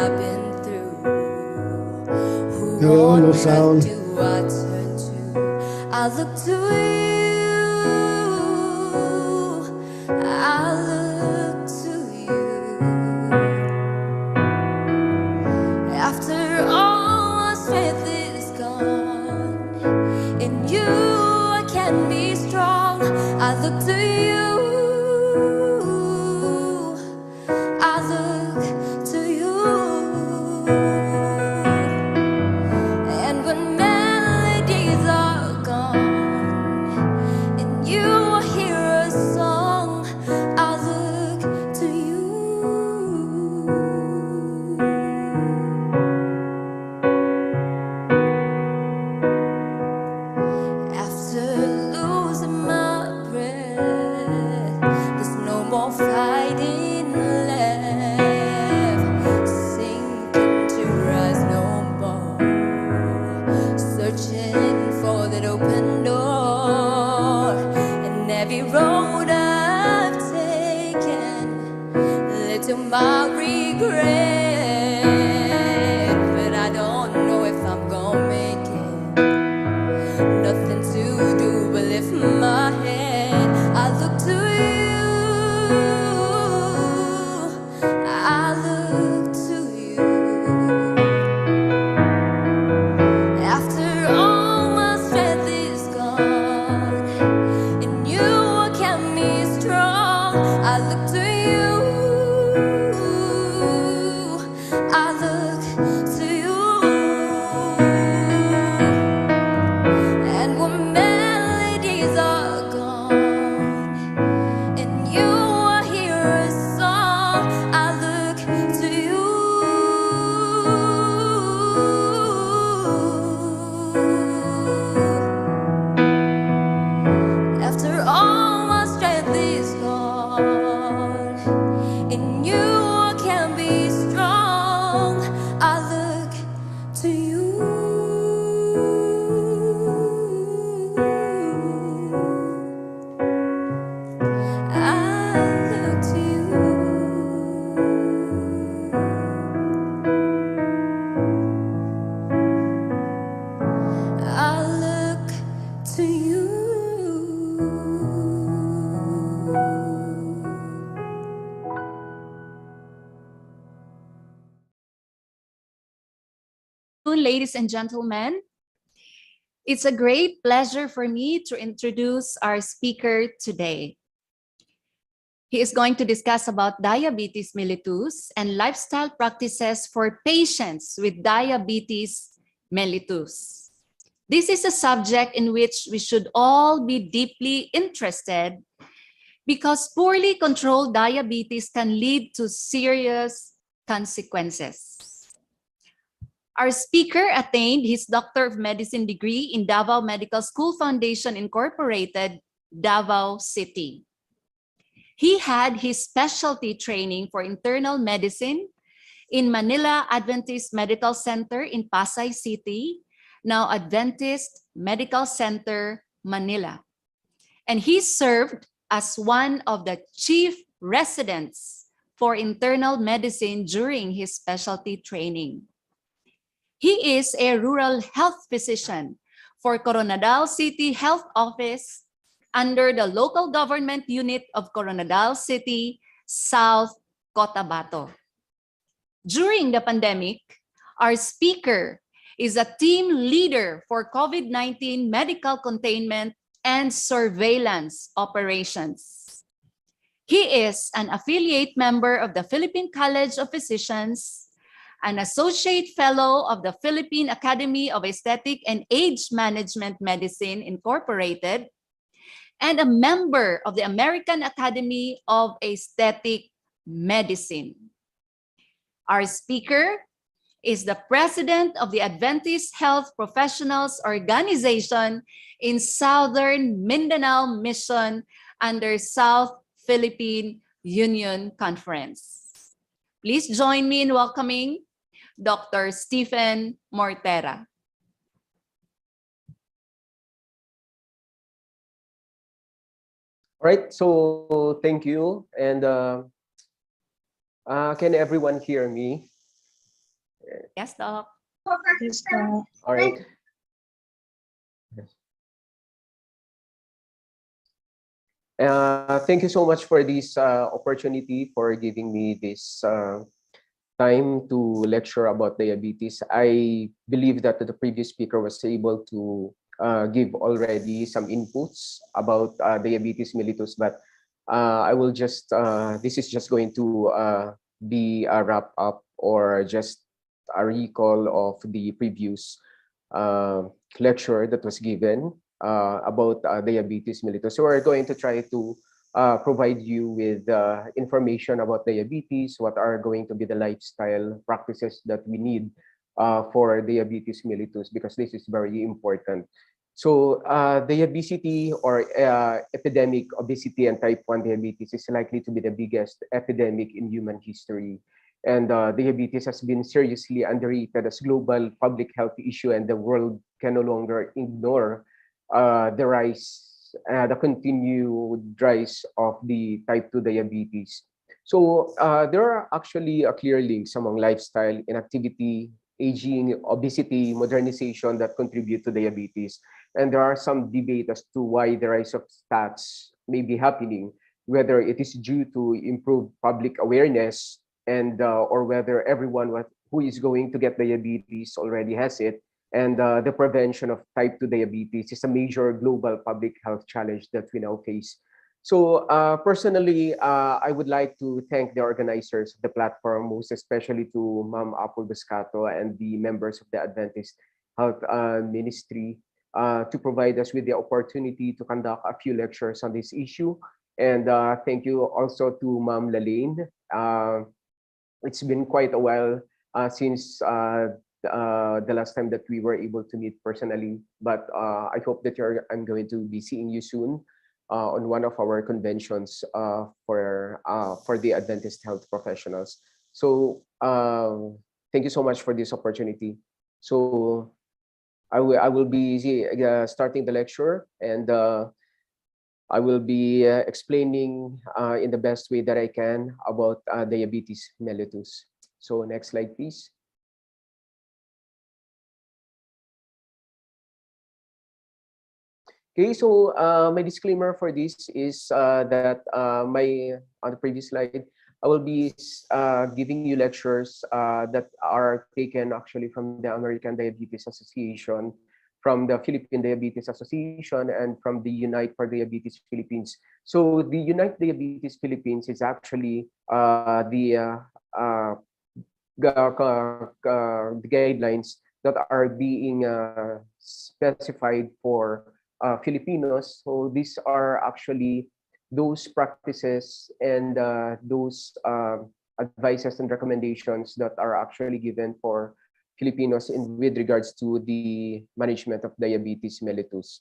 I've been through. Who No, on no earth sound. do I turn to? I look to you. I look to you. After all my strength is gone, in you I can be strong. I look to you. I look to you. And when melodies are gone, and you hear a song, I look to you. After losing my breath, there's no more fighting left. Sinking to rise no more. Searching for that open door. And every road I've taken led to my regret. But I don't know if I'm gonna make it. Nothing to do but lift my head. I look to you. I look to you. After all my strength is gone, in you I can be strong. I look to you. I look to you. And when melodies are gone, and you hear a song, I look to you. After all my strength is gone, in you I can be strong. I look to you. I look to you. I look to you. Ladies and gentlemen, it's a great pleasure for me to introduce our speaker today. He is going to discuss about diabetes mellitus and lifestyle practices for patients with diabetes mellitus. This is a subject in which we should all be deeply interested because poorly controlled diabetes can lead to serious consequences. Our speaker attained his Doctor of Medicine degree in Davao Medical School Foundation Incorporated, Davao City. He had his specialty training for internal medicine in Manila Adventist Medical Center in Pasay City, now Adventist Medical Center, Manila. And he served as one of the chief residents for internal medicine during his specialty training. He is a rural health physician for Coronadal City Health Office under the local government unit of Coronadal City, South Cotabato. During the pandemic, our speaker is a team leader for COVID-19 medical containment and surveillance operations. He is an affiliate member of the Philippine College of Physicians, an associate fellow of the Philippine Academy of Aesthetic and Age Management Medicine Incorporated, and a member of the American Academy of Aesthetic Medicine. Our speaker is the president of the Adventist Health Professionals Organization in Southern Mindanao Mission under South Philippine Union Conference. Please join me in welcoming Dr. Stephen Mortera. All right, so thank you. And can everyone hear me? Yes, Doc. Yes, Doc. All right. Thank you so much for this opportunity for giving me this time to lecture about diabetes. I believe that the previous speaker was able to give already some inputs about diabetes mellitus, but I will just, this is just going to be a wrap up or just a recall of the previous uh, lecture that was given about diabetes mellitus. So we're going to try to provide you with information about diabetes, what are going to be the lifestyle practices that we need for diabetes mellitus, because this is very important. So the obesity or epidemic obesity and type 1 diabetes is likely to be the biggest epidemic in human history. And diabetes has been seriously underrated as global public health issue, and the world can no longer ignore the continued rise of the type 2 diabetes. So there are actually clear links among lifestyle, inactivity, aging, obesity, modernization that contribute to diabetes. And there are some debate as to why the rise of stats may be happening, whether it is due to improved public awareness and or whether everyone who is going to get diabetes already has it. And the prevention of type 2 diabetes is a major global public health challenge that we now face. So personally, I would like to thank the organizers of the platform, most especially to Ma'am Apple Buscato and the members of the Adventist Health Ministry to provide us with the opportunity to conduct a few lectures on this issue. And thank you also to Ma'am Lalaine. It's been quite a while since the last time that we were able to meet personally, but I hope that I'm going to be seeing you soon on one of our conventions for the Adventist health professionals. So thank you so much for this opportunity. So I will be starting the lecture, and I will be explaining in the best way that I can about diabetes mellitus. So next slide, please. Okay, so my disclaimer for this is that on the previous slide, I will be giving you lectures that are taken actually from the American Diabetes Association, from the Philippine Diabetes Association, and from the Unite for Diabetes Philippines. So the Unite Diabetes Philippines is actually the guidelines that are being specified for Filipinos. So these are actually those practices and those advices and recommendations that are actually given for Filipinos with regards to the management of diabetes mellitus.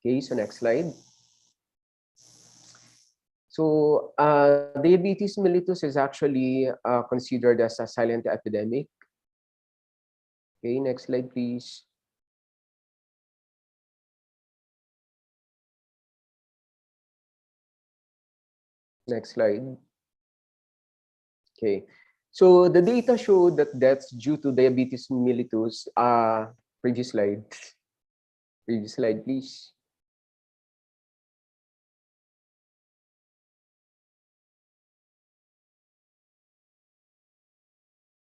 Okay, so next slide. So diabetes mellitus is actually considered as a silent epidemic. Okay, next slide, please. Next slide. Okay, so the data show that deaths due to diabetes mellitus, previous slide. Previous slide, please.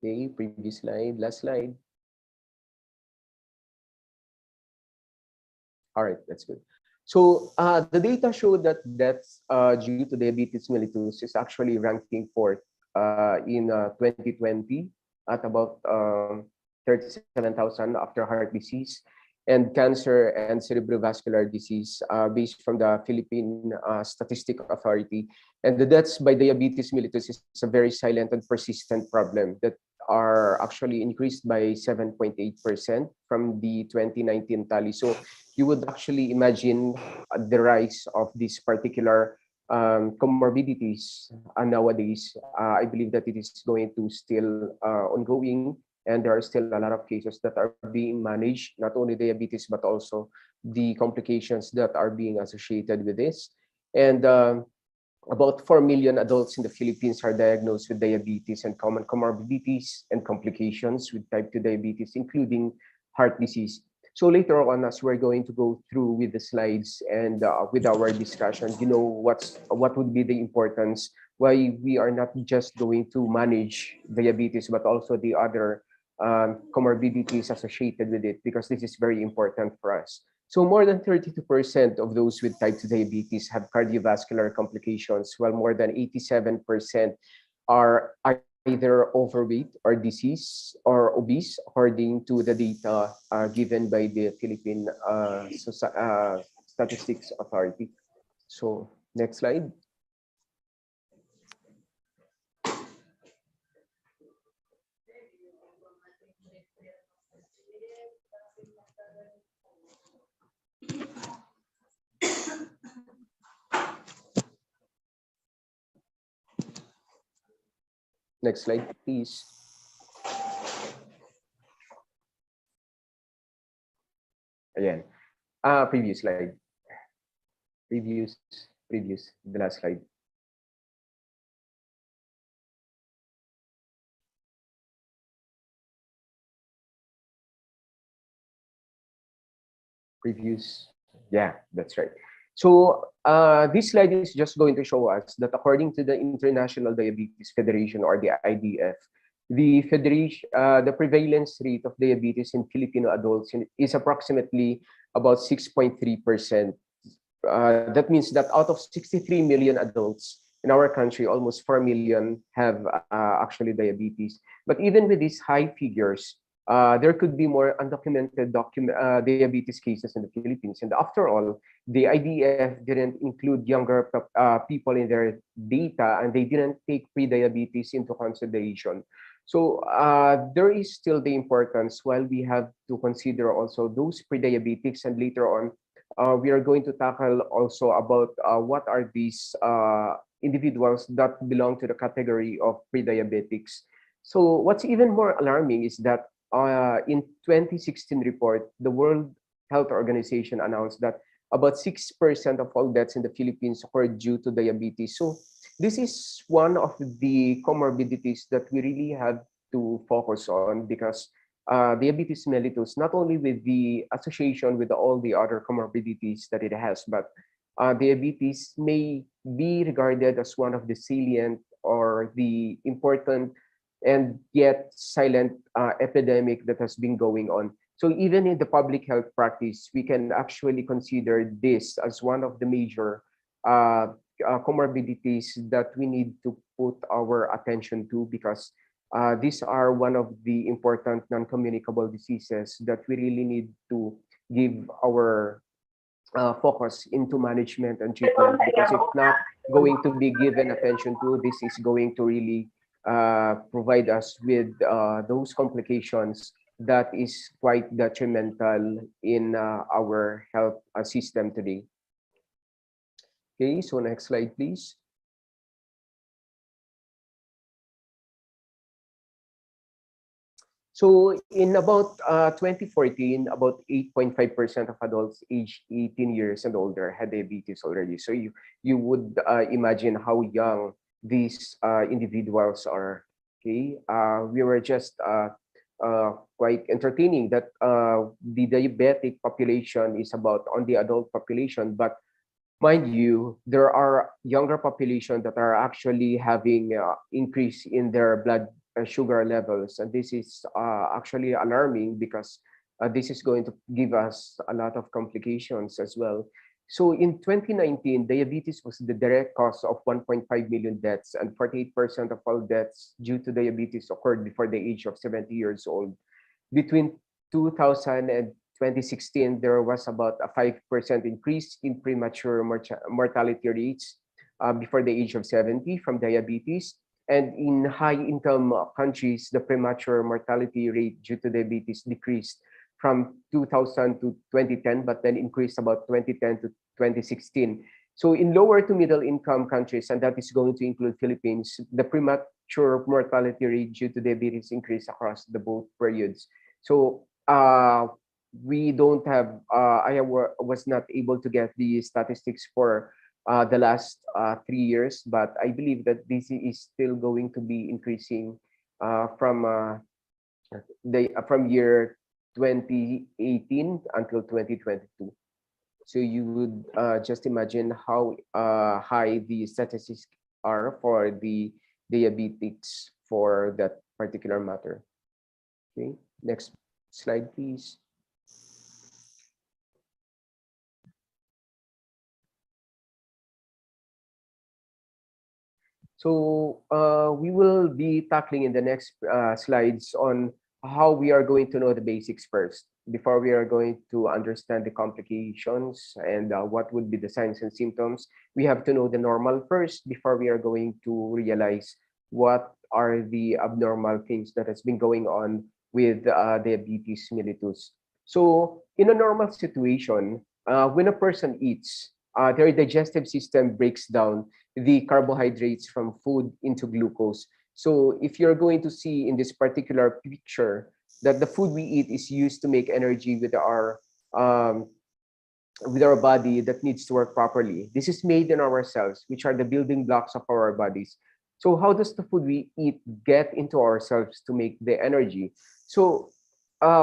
Okay, previous slide, last slide. All right, that's good. So the data show that deaths due to diabetes mellitus is actually ranking fourth in 2020 at about 37,000 after heart disease and cancer and cerebrovascular disease based from the Philippine Statistic Authority. And the deaths by diabetes mellitus is a very silent and persistent problem that are actually increased by 7.8% from the 2019 tally. So you would actually imagine the rise of these particular comorbidities nowadays. I believe that it is going to still ongoing, and there are still a lot of cases that are being managed, not only diabetes, but also the complications that are being associated with this. And About 4 million adults in the Philippines are diagnosed with diabetes and common comorbidities and complications with type 2 diabetes, including heart disease. So later on, as we're going to go through with the slides and with our discussion, what would be the importance, why we are not just going to manage diabetes, but also the other comorbidities associated with it, because this is very important for us. So more than 32% of those with type 2 diabetes have cardiovascular complications, while more than 87% are either overweight or disease or obese, according to the data given by the Philippine Statistics Authority. So next slide. Next slide, please. Again, previous slide. Previous, the last slide. Previous, yeah, that's right. So this slide is just going to show us that according to the International Diabetes Federation, or the IDF, the prevalence rate of diabetes in Filipino adults is approximately about 6.3%. That means that out of 63 million adults in our country, almost 4 million have actually diabetes. But even with these high figures, there could be more undocumented diabetes cases in the Philippines. And after all, the IDF didn't include younger people in their data, and they didn't take pre-diabetes into consideration. So there is still the importance, while we have to consider also those pre-diabetics, and later on, we are going to tackle also about what are these individuals that belong to the category of pre-diabetics. So what's even more alarming is that in 2016 report, the World Health Organization announced that about 6% of all deaths in the Philippines occurred due to diabetes. So this is one of the comorbidities that we really have to focus on, because diabetes mellitus, not only with the association with all the other comorbidities that it has, but diabetes may be regarded as one of the salient or the important and yet silent epidemic that has been going on. So even in the public health practice, we can actually consider this as one of the major comorbidities that we need to put our attention to, because these are one of the important non-communicable diseases that we really need to give our focus into management and treatment, because if not going to be given attention to, this is going to really provide us with those complications that is quite detrimental in our health system today. Okay, so next slide, please. So in about 2014, about 8.5% of adults aged 18 years and older had diabetes already. So you would imagine how young these individuals are. Okay, we were just quite entertaining that the diabetic population is about on the adult population, but mind you, there are younger population that are actually having increase in their blood sugar levels, and this is actually alarming, because this is going to give us a lot of complications as well. So in 2019, diabetes was the direct cause of 1.5 million deaths, and 48% of all deaths due to diabetes occurred before the age of 70 years old. Between 2000 and 2016, there was about a 5% increase in premature mortality rates before the age of 70 from diabetes. And in high-income countries, the premature mortality rate due to diabetes decreased from 2000 to 2010, but then increased about 2010 to 2016. So in lower to middle income countries, and that is going to include Philippines, the premature mortality rate due to diabetes increased across the both periods. So we don't have, was not able to get the statistics for the last 3 years, but I believe that this is still going to be increasing from from year 2018 until 2022. So you would just imagine how high the statistics are for the diabetics for that particular matter. Okay, next slide, please. So we will be tackling in the next slides on how we are going to know the basics first before we are going to understand the complications and what would be the signs and symptoms. We have to know the normal first before we are going to realize what are the abnormal things that has been going on with diabetes mellitus. So in a normal situation, when a person eats, their digestive system breaks down the carbohydrates from food into glucose. So if you're going to see in this particular picture that the food we eat is used to make energy um, with our body that needs to work properly. This is made in our cells, which are the building blocks of our bodies. So how does the food we eat get into our cells to make the energy? So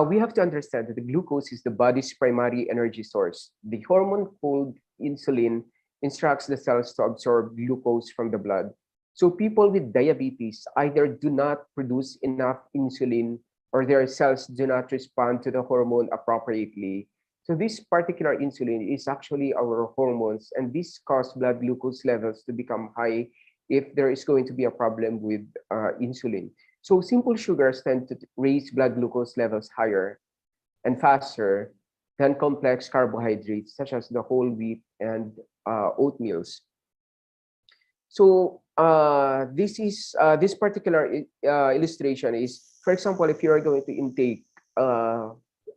we have to understand that the glucose is the body's primary energy source. The hormone called insulin instructs the cells to absorb glucose from the blood. So people with diabetes either do not produce enough insulin or their cells do not respond to the hormone appropriately. So this particular insulin is actually our hormones, and this causes blood glucose levels to become high if there is going to be a problem with insulin. So simple sugars tend to raise blood glucose levels higher and faster than complex carbohydrates such as the whole wheat and oatmeals. So this particular illustration is, for example, if you are going to intake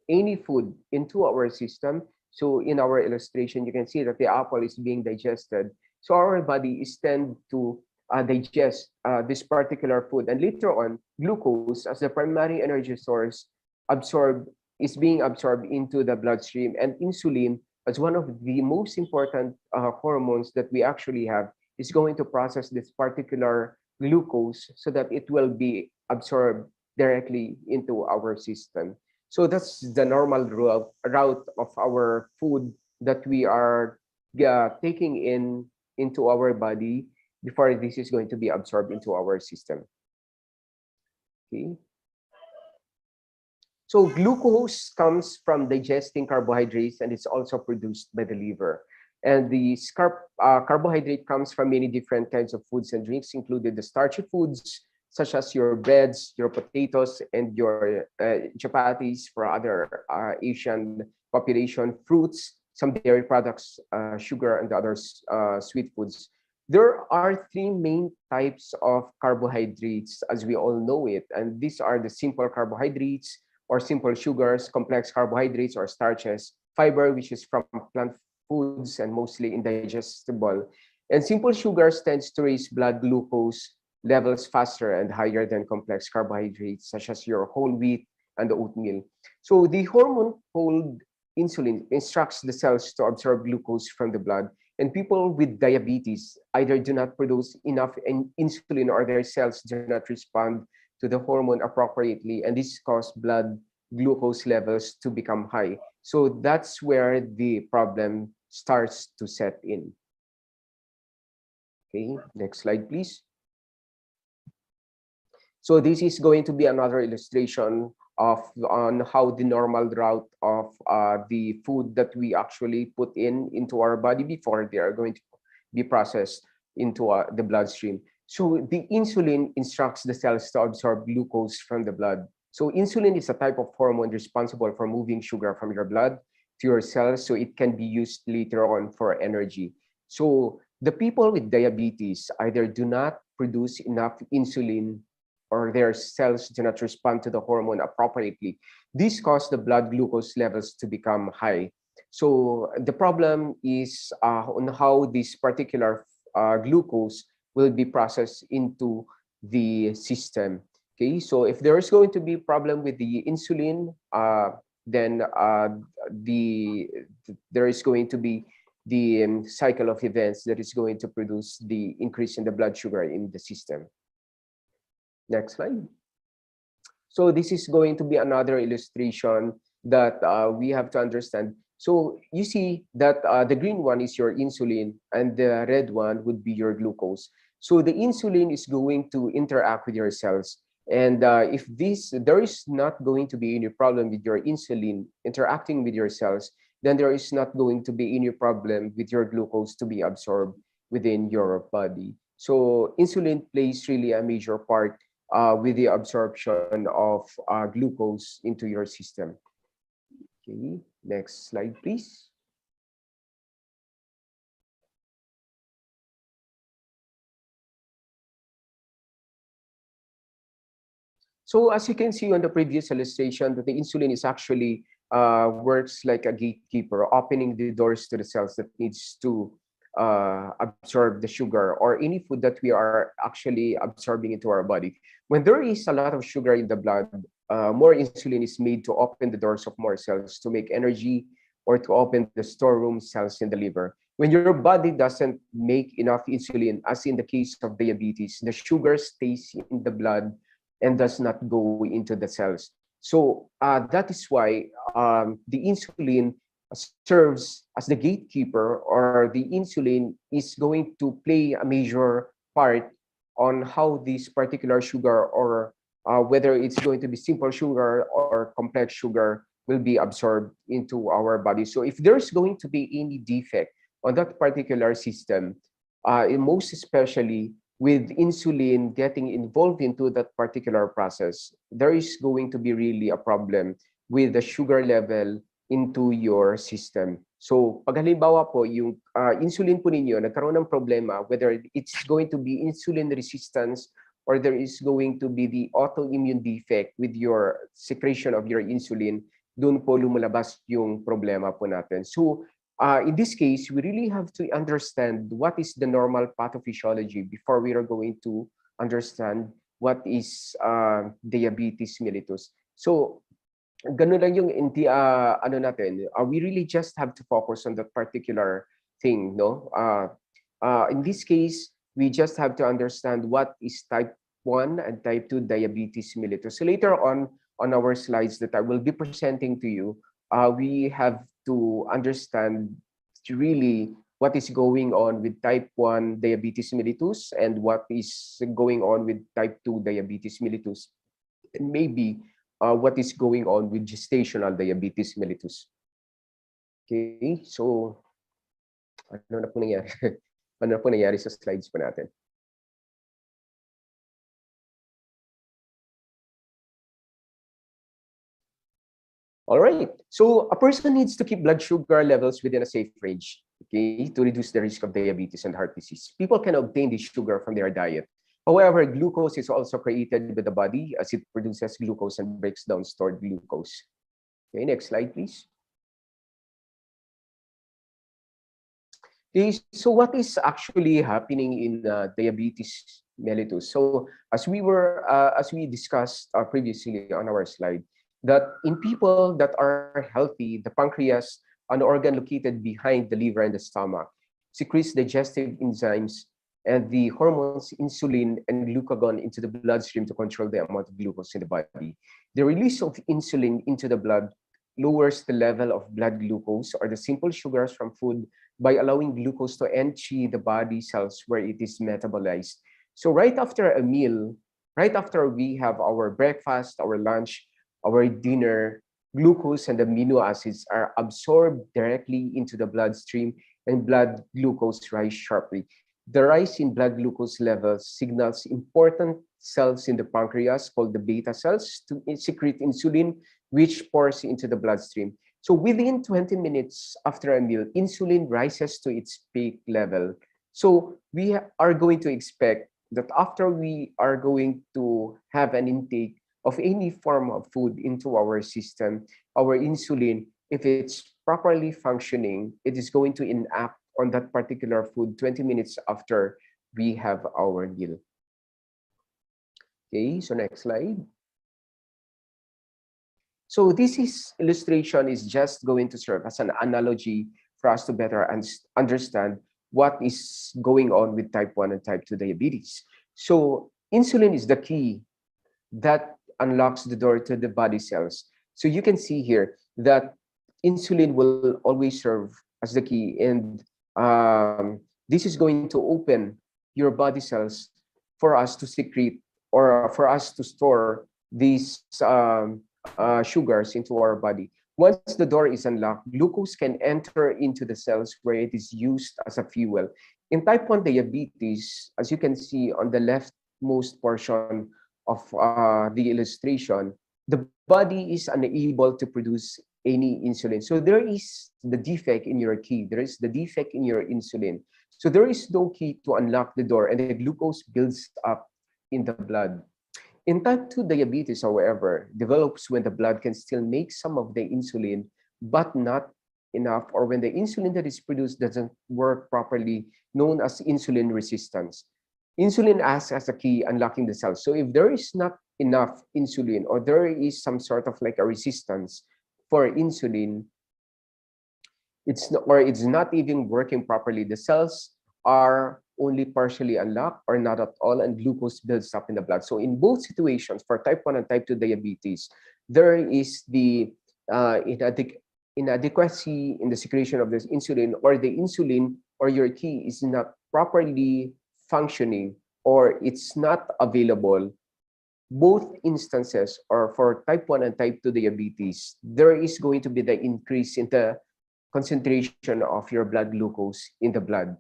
any food into our system. So in our illustration, you can see that the apple is being digested. So our body is tend to digest this particular food, and later on, glucose as the primary energy source absorb is being absorbed into the bloodstream, and insulin as one of the most important hormones that we actually have is going to process this particular glucose so that it will be absorbed directly into our system. So that's the normal route of our food that we are taking into our body before this is going to be absorbed into our system. Okay. So glucose comes from digesting carbohydrates, and it's also produced by the liver. And the carbohydrate comes from many different kinds of foods and drinks, including the starchy foods, such as your breads, your potatoes, and your chapatis for other Asian population, fruits, some dairy products, sugar, and others sweet foods. There are three main types of carbohydrates, as we all know it, and these are the simple carbohydrates, or simple sugars, complex carbohydrates or starches, fiber, which is from plant foods and mostly indigestible. And simple sugars tends to raise blood glucose levels faster and higher than complex carbohydrates, such as your whole wheat and the oatmeal. So the hormone called insulin instructs the cells to absorb glucose from the blood. And people with diabetes either do not produce enough insulin or their cells do not respond to the hormone appropriately, and this causes blood glucose levels to become high. So that's where the problem starts to set in. Okay, next slide, please. So this is going to be another illustration on how the normal route of the food that we actually put into our body before they are going to be processed into the bloodstream. So the insulin instructs the cells to absorb glucose from the blood. So insulin is a type of hormone responsible for moving sugar from your blood to your cells so it can be used later on for energy. So the people with diabetes either do not produce enough insulin or their cells do not respond to the hormone appropriately. This causes the blood glucose levels to become high. So the problem is on how this particular glucose will be processed into the system. Okay, so if there is going to be a problem with the insulin, then there is going to be the cycle of events that is going to produce the increase in the blood sugar in the system. Next slide. So this is going to be another illustration that we have to understand. So you see that the green one is your insulin and the red one would be your glucose. So the insulin is going to interact with your cells. And if there is not going to be any problem with your insulin interacting with your cells, then there is not going to be any problem with your glucose to be absorbed within your body. So insulin plays really a major part with the absorption of glucose into your system. Okay, next slide, please. So as you can see on the previous illustration, that the insulin is actually works like a gatekeeper, opening the doors to the cells that needs to absorb the sugar or any food that we are actually absorbing into our body. When there is a lot of sugar in the blood, more insulin is made to open the doors of more cells to make energy or to open the storeroom cells in the liver. When your body doesn't make enough insulin, as in the case of diabetes, the sugar stays in the blood and does not go into the cells. So that is why the insulin serves as the gatekeeper, or the insulin is going to play a major part on how this particular sugar, or whether it's going to be simple sugar or complex sugar, will be absorbed into our body. So if there's going to be any defect on that particular system, most especially with insulin getting involved into that particular process, there is going to be really a problem with the sugar level into your system. So pag halimbawa po, yung insulin po ninyo nagkaroon ng problema, whether it's going to be insulin resistance or there is going to be the autoimmune defect with your secretion of your insulin, doon po lumalabas yung problema po natin. So in this case, we really have to understand what is the normal pathophysiology before we are going to understand what is diabetes mellitus. So ganun lang yung ano natin, we really just have to focus on that particular thing, no? In this case, we just have to understand what is type 1 and type 2 diabetes mellitus. So later on our slides that I will be presenting to you, we have to understand really what is going on with type 1 diabetes mellitus and what is going on with type 2 diabetes mellitus, and maybe what is going on with gestational diabetes mellitus. Okay, so ano na po nangyari? Ano na po nangyari sa slides po natin? All right, so a person needs to keep blood sugar levels within a safe range, okay, to reduce the risk of diabetes and heart disease. People can obtain this sugar from their diet. However, glucose is also created by the body as it produces glucose and breaks down stored glucose. Okay, next slide, please. Okay, so what is actually happening in diabetes mellitus? So as we discussed previously on our slide, that in people that are healthy, the pancreas, an organ located behind the liver and the stomach, secretes digestive enzymes and the hormones insulin and glucagon into the bloodstream to control the amount of glucose in the body. The release of insulin into the blood lowers the level of blood glucose, or the simple sugars from food, by allowing glucose to enter the body cells where it is metabolized. So right after a meal, right after we have our breakfast, our lunch, our dinner, glucose and amino acids are absorbed directly into the bloodstream, and blood glucose rise sharply. The rise in blood glucose levels signals important cells in the pancreas called the beta cells to secrete insulin, which pours into the bloodstream. So within 20 minutes after a meal, insulin rises to its peak level. So we are going to expect that after we are going to have an intake of any form of food into our system, our insulin, if it's properly functioning, it is going to enact on that particular food 20 minutes after we have our meal. Okay, so next slide. So this illustration is just going to serve as an analogy for us to better understand what is going on with type 1 and type 2 diabetes. So insulin is the key that unlocks the door to the body cells. So you can see here that insulin will always serve as the key, and this is going to open your body cells for us to secrete or for us to store these sugars into our body. Once the door is unlocked, glucose can enter into the cells where it is used as a fuel. In type 1 diabetes, as you can see on the leftmost portion of the illustration, the body is unable to produce any insulin. So there is the defect in your key. There is the defect in your insulin. So there is no key to unlock the door, and the glucose builds up in the blood. In type 2 diabetes, however, develops when the blood can still make some of the insulin, but not enough, or when the insulin that is produced doesn't work properly, known as insulin resistance. Insulin acts as a key unlocking the cells. So if there is not enough insulin, or there is some sort of like a resistance for insulin, it's not even working properly. The cells are only partially unlocked or not at all, and glucose builds up in the blood. So in both situations, for type 1 and type 2 diabetes, there is the inadequacy in the secretion of this insulin, or the insulin or your key is not properly functioning, or it's not available. Both instances, or for type 1 and type 2 diabetes, there is going to be the increase in the concentration of your blood glucose in the blood.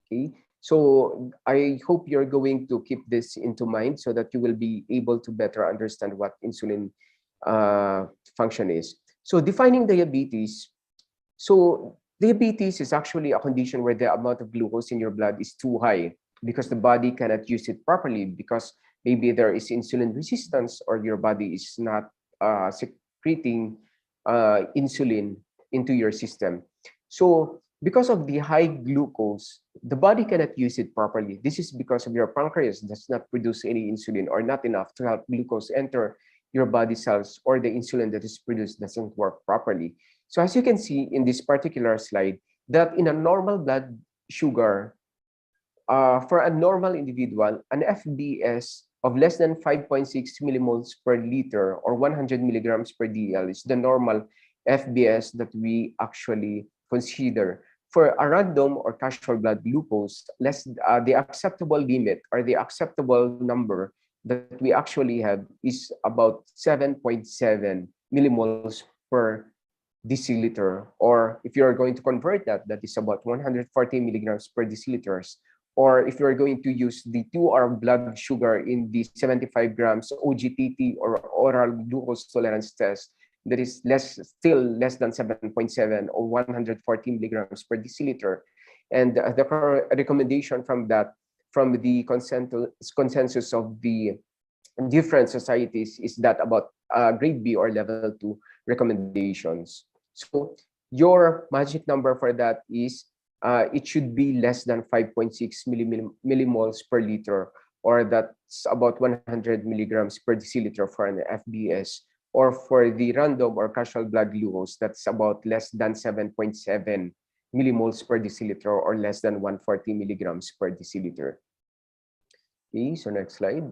Okay, so I hope you're going to keep this into mind so that you will be able to better understand what insulin function is. So defining diabetes. So diabetes is actually a condition where the amount of glucose in your blood is too high because the body cannot use it properly, because maybe there is insulin resistance, or your body is not secreting insulin into your system. So because of the high glucose, the body cannot use it properly. This is because of your pancreas does not produce any insulin, or not enough to help glucose enter your body cells, or the insulin that is produced doesn't work properly. So as you can see in this particular slide, that in a normal blood sugar, for a normal individual, an FBS of less than 5.6 millimoles per liter, or 100 milligrams per DL, is the normal FBS that we actually consider. For a random or casual blood glucose, the acceptable limit, or the acceptable number that we actually have, is about 7.7 millimoles per deciliter, or if you're going to convert that, that is about 140 milligrams per deciliters. Or if you're going to use the 2-hour blood sugar in the 75 grams OGTT, or oral glucose tolerance test, that is still less than 7.7 or 140 milligrams per deciliter. And the recommendation from the consensus of the different societies is that about grade B or level 2 recommendations. So your magic number for that is it should be less than 5.6 millimoles per liter, or that's about 100 milligrams per deciliter for an FBS. Or for the random or casual blood glucose, that's about less than 7.7 millimoles per deciliter, or less than 140 milligrams per deciliter. Okay, so next slide.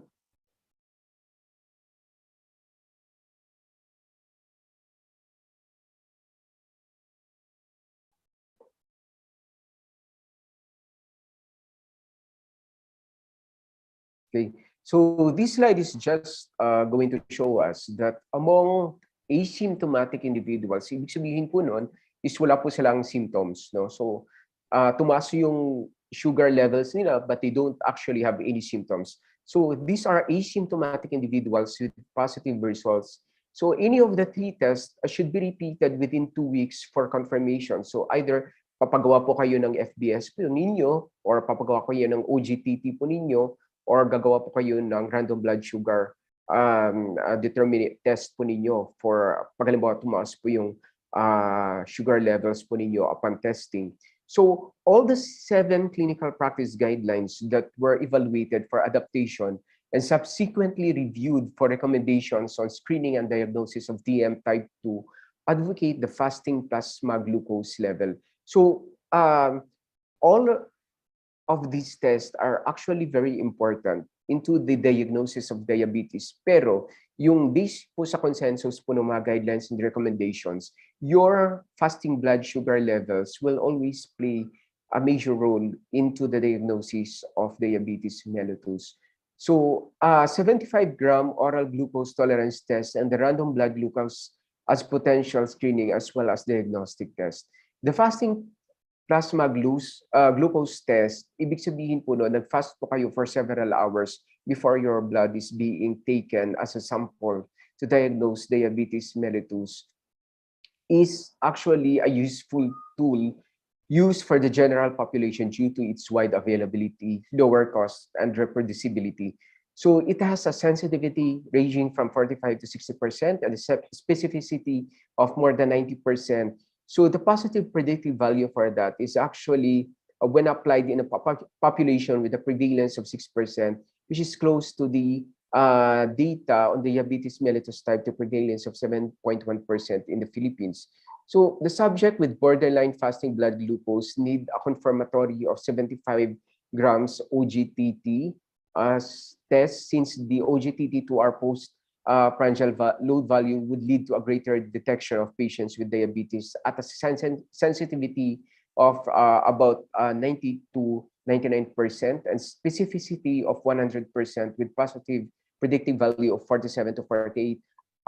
Okay, so this slide is just going to show us that among asymptomatic individuals, ibig sabihin po nun is wala po silang symptoms, no? So tumaas yung sugar levels nila, but they don't actually have any symptoms. So these are asymptomatic individuals with positive results. So any of the 3 tests should be repeated within 2 weeks for confirmation. So either papagawa po kayo ng FBS po ninyo, or papagawa kayo ng OGTT po ninyo, or gagawa po kayo ng random blood sugar determinate test po ninyo for pag halimbawa tumaas po yung sugar levels po ninyo upon testing. So all the 7 clinical practice guidelines that were evaluated for adaptation and subsequently reviewed for recommendations on screening and diagnosis of DM type 2 advocate the fasting plasma glucose level. So all of these tests are actually very important into the diagnosis of diabetes. Pero yung based po sa consensus po ng mga guidelines and recommendations, your fasting blood sugar levels will always play a major role into the diagnosis of diabetes mellitus. So 75-gram oral glucose tolerance test and the random blood glucose as potential screening as well as diagnostic test. The fasting plasma glucose test, ibig sabihin po no, nag-fast po kayo for several hours before your blood is being taken as a sample to diagnose diabetes mellitus, is actually a useful tool used for the general population due to its wide availability, lower cost, and reproducibility. So it has a sensitivity ranging from 45 to 60% and a specificity of more than 90%. So the positive predictive value for that is actually when applied in a population with a prevalence of 6%, which is close to the data on diabetes mellitus type 2 prevalence of 7.1% in the Philippines. So the subject with borderline fasting blood glucose need a confirmatory of 75 grams OGTT as test, since the OGTT to our post-prandial load value would lead to a greater detection of patients with diabetes at a sensitivity of about 90 to 99% and specificity of 100% with positive predictive value of 47 to 48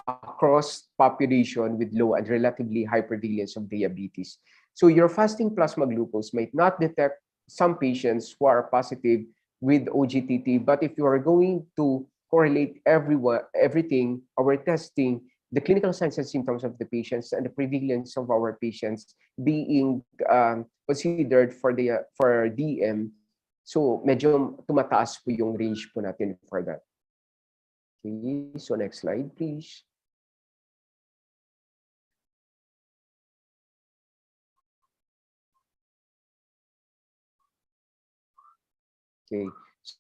across population with low and relatively high prevalence of diabetes. So your fasting plasma glucose might not detect some patients who are positive with OGTT, but if you are going to correlate everything, our testing, the clinical signs and symptoms of the patients and the prevalence of our patients being considered for DM, so medyo tumataas po yung range po natin for that. Okay, so next slide, please. Okay.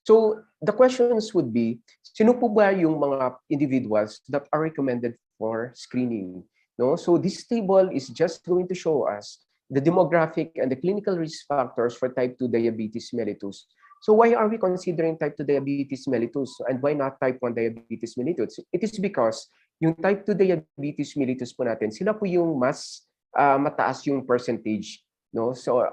So the questions would be, sino po ba yung mga individuals that are recommended for screening? No? So this table is just going to show us the demographic and the clinical risk factors for type 2 diabetes mellitus. So why are we considering type 2 diabetes mellitus and why not type 1 diabetes mellitus? It is because yung type 2 diabetes mellitus po natin, sila po yung mas mataas yung percentage, no? So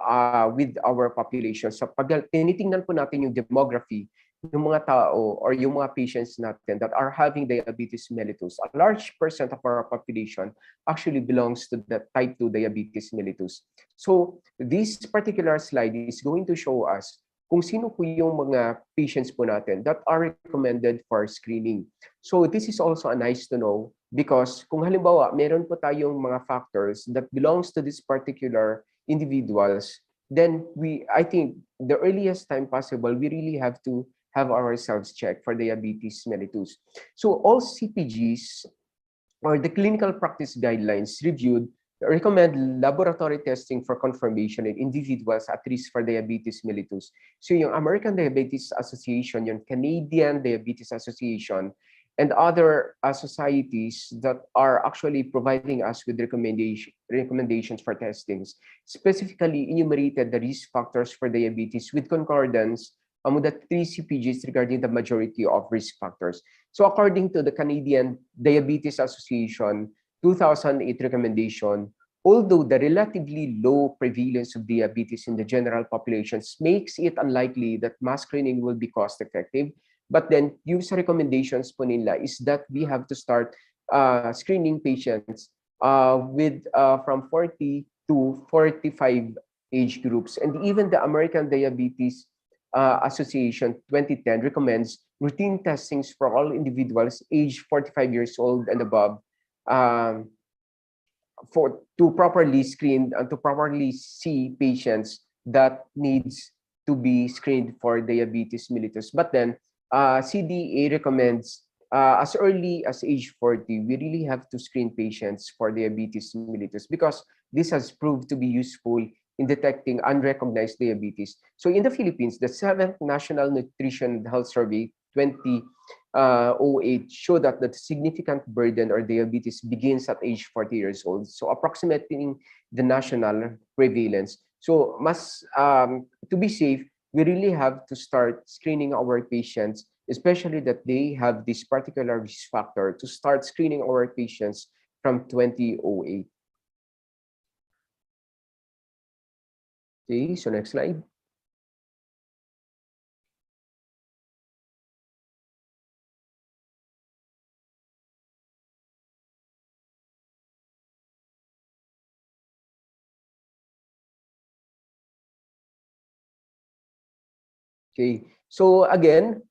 with our population. So pag tinitingnan po natin yung demography ng mga tao or yung mga patients natin that are having diabetes mellitus, a large percent of our population actually belongs to the type 2 diabetes mellitus. So this particular slide is going to show us kung sino po yung mga patients po natin that are recommended for screening. So this is also nice to know because kung halimbawa meron po tayong mga factors that belongs to this particular individuals, then I think the earliest time possible, we really have to have ourselves checked for diabetes mellitus. So all CPGs or the clinical practice guidelines reviewed recommend laboratory testing for confirmation in individuals at risk for diabetes mellitus. So yung American Diabetes Association, yung Canadian Diabetes Association, and other societies that are actually providing us with recommendations for testings, specifically enumerated the risk factors for diabetes with concordance among the 3 CPGs regarding the majority of risk factors. So according to the Canadian Diabetes Association 2008 recommendation, although the relatively low prevalence of diabetes in the general populations makes it unlikely that mass screening will be cost-effective, but then yung sa recommendations po nila is that we have to start screening patients with from 40 to 45 age groups. And even the American Diabetes Association 2010 recommends routine testings for all individuals aged 45 years old and above to properly screen and to properly see patients that needs to be screened for diabetes mellitus. But then CDA recommends as early as age 40, we really have to screen patients for diabetes mellitus because this has proved to be useful in detecting unrecognized diabetes. So in the Philippines, the 7th National Nutrition and Health Survey 2008 show that the significant burden or diabetes begins at age 40 years old. So approximating the national prevalence. So to be safe, we really have to start screening our patients, especially that they have this particular risk factor, to start screening our patients from 2008. Okay, so next slide. Okay, so again,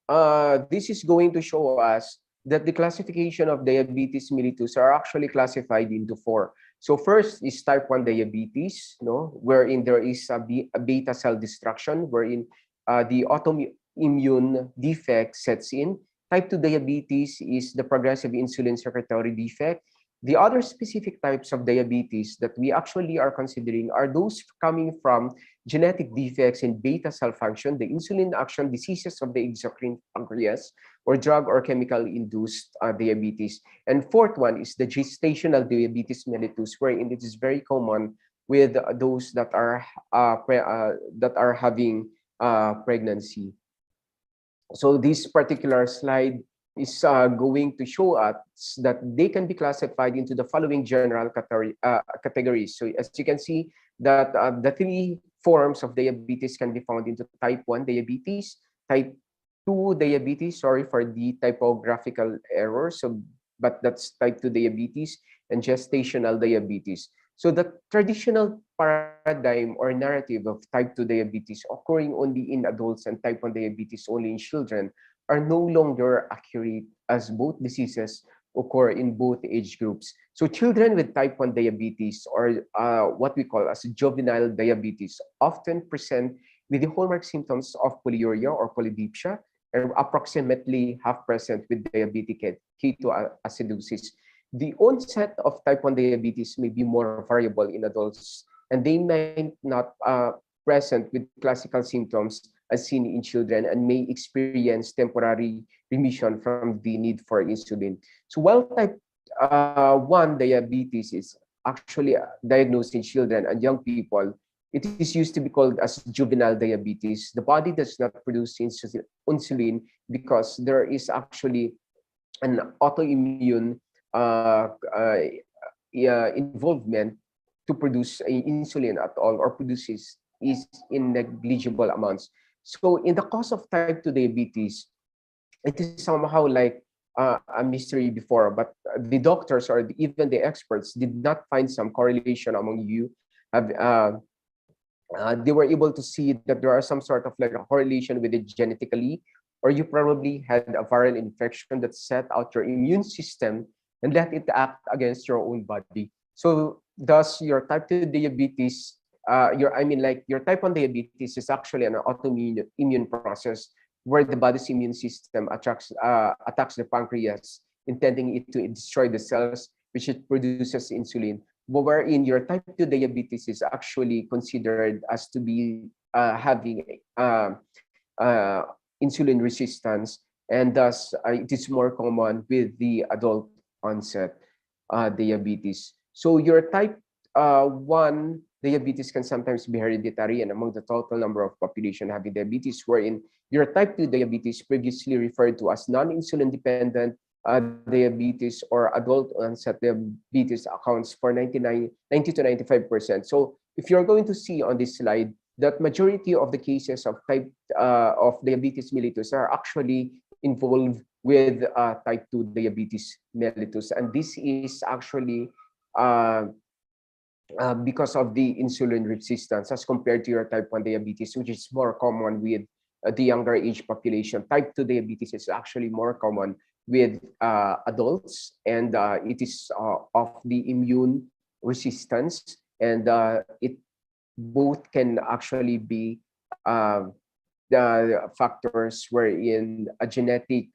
this is going to show us that the classification of diabetes mellitus are actually classified into four. So first is type 1 diabetes, no, wherein there is a beta cell destruction, wherein the autoimmune defect sets in. Type 2 diabetes is the progressive insulin secretory defect. The other specific types of diabetes that we actually are considering are those coming from genetic defects in beta cell function, the insulin action diseases of the exocrine pancreas, or drug or chemical induced diabetes. And fourth one is the gestational diabetes mellitus, wherein it is very common with those that are having pregnancy. So this particular slide is going to show us that they can be classified into the following general categories. So as you can see, that the three forms of diabetes can be found into type 1 diabetes, type 2 diabetes, sorry for the typographical error, so but that's type 2 diabetes, and gestational diabetes. So the traditional paradigm or narrative of type 2 diabetes occurring only in adults and type 1 diabetes only in children are no longer accurate, as both diseases occur in both age groups. So children with type 1 diabetes, or what we call as juvenile diabetes, often present with the hallmark symptoms of polyuria or polydipsia, and approximately half present with diabetic ketoacidosis. The onset of type 1 diabetes may be more variable in adults, and they might not present with classical symptoms as seen in children, and may experience temporary remission from the need for insulin. So while type 1 diabetes is actually diagnosed in children and young people, it is used to be called as juvenile diabetes. The body does not produce insulin because there is actually an autoimmune involvement to produce insulin at all, or produces is in negligible amounts. So in the cause of type 2 diabetes, it is somehow like a mystery before, but the doctors or even the experts did not find some correlation among you. They were able to see that there are some sort of like a correlation with it genetically, or you probably had a viral infection that set out your immune system and let it act against your own body. So thus your type 2 diabetes, your type 1 diabetes is actually an autoimmune immune process where the body's immune system attacks the pancreas, intending it to destroy the cells which it produces insulin. But wherein your type 2 diabetes is actually considered as to be having uh, insulin resistance, and thus it is more common with the adult onset diabetes. So your type 1 diabetes can sometimes be hereditary, and among the total number of population having diabetes, wherein your type 2 diabetes, previously referred to as non-insulin dependent diabetes or adult onset diabetes, accounts for 90 to 95%. So if you're going to see on this slide that majority of the cases of type of diabetes mellitus are actually involved with type 2 diabetes mellitus, and this is actually because of the insulin resistance as compared to your type 1 diabetes, which is more common with the younger age population. Type 2 diabetes is actually more common with adults, and it is of the immune resistance, and it both can actually be the factors wherein a genetic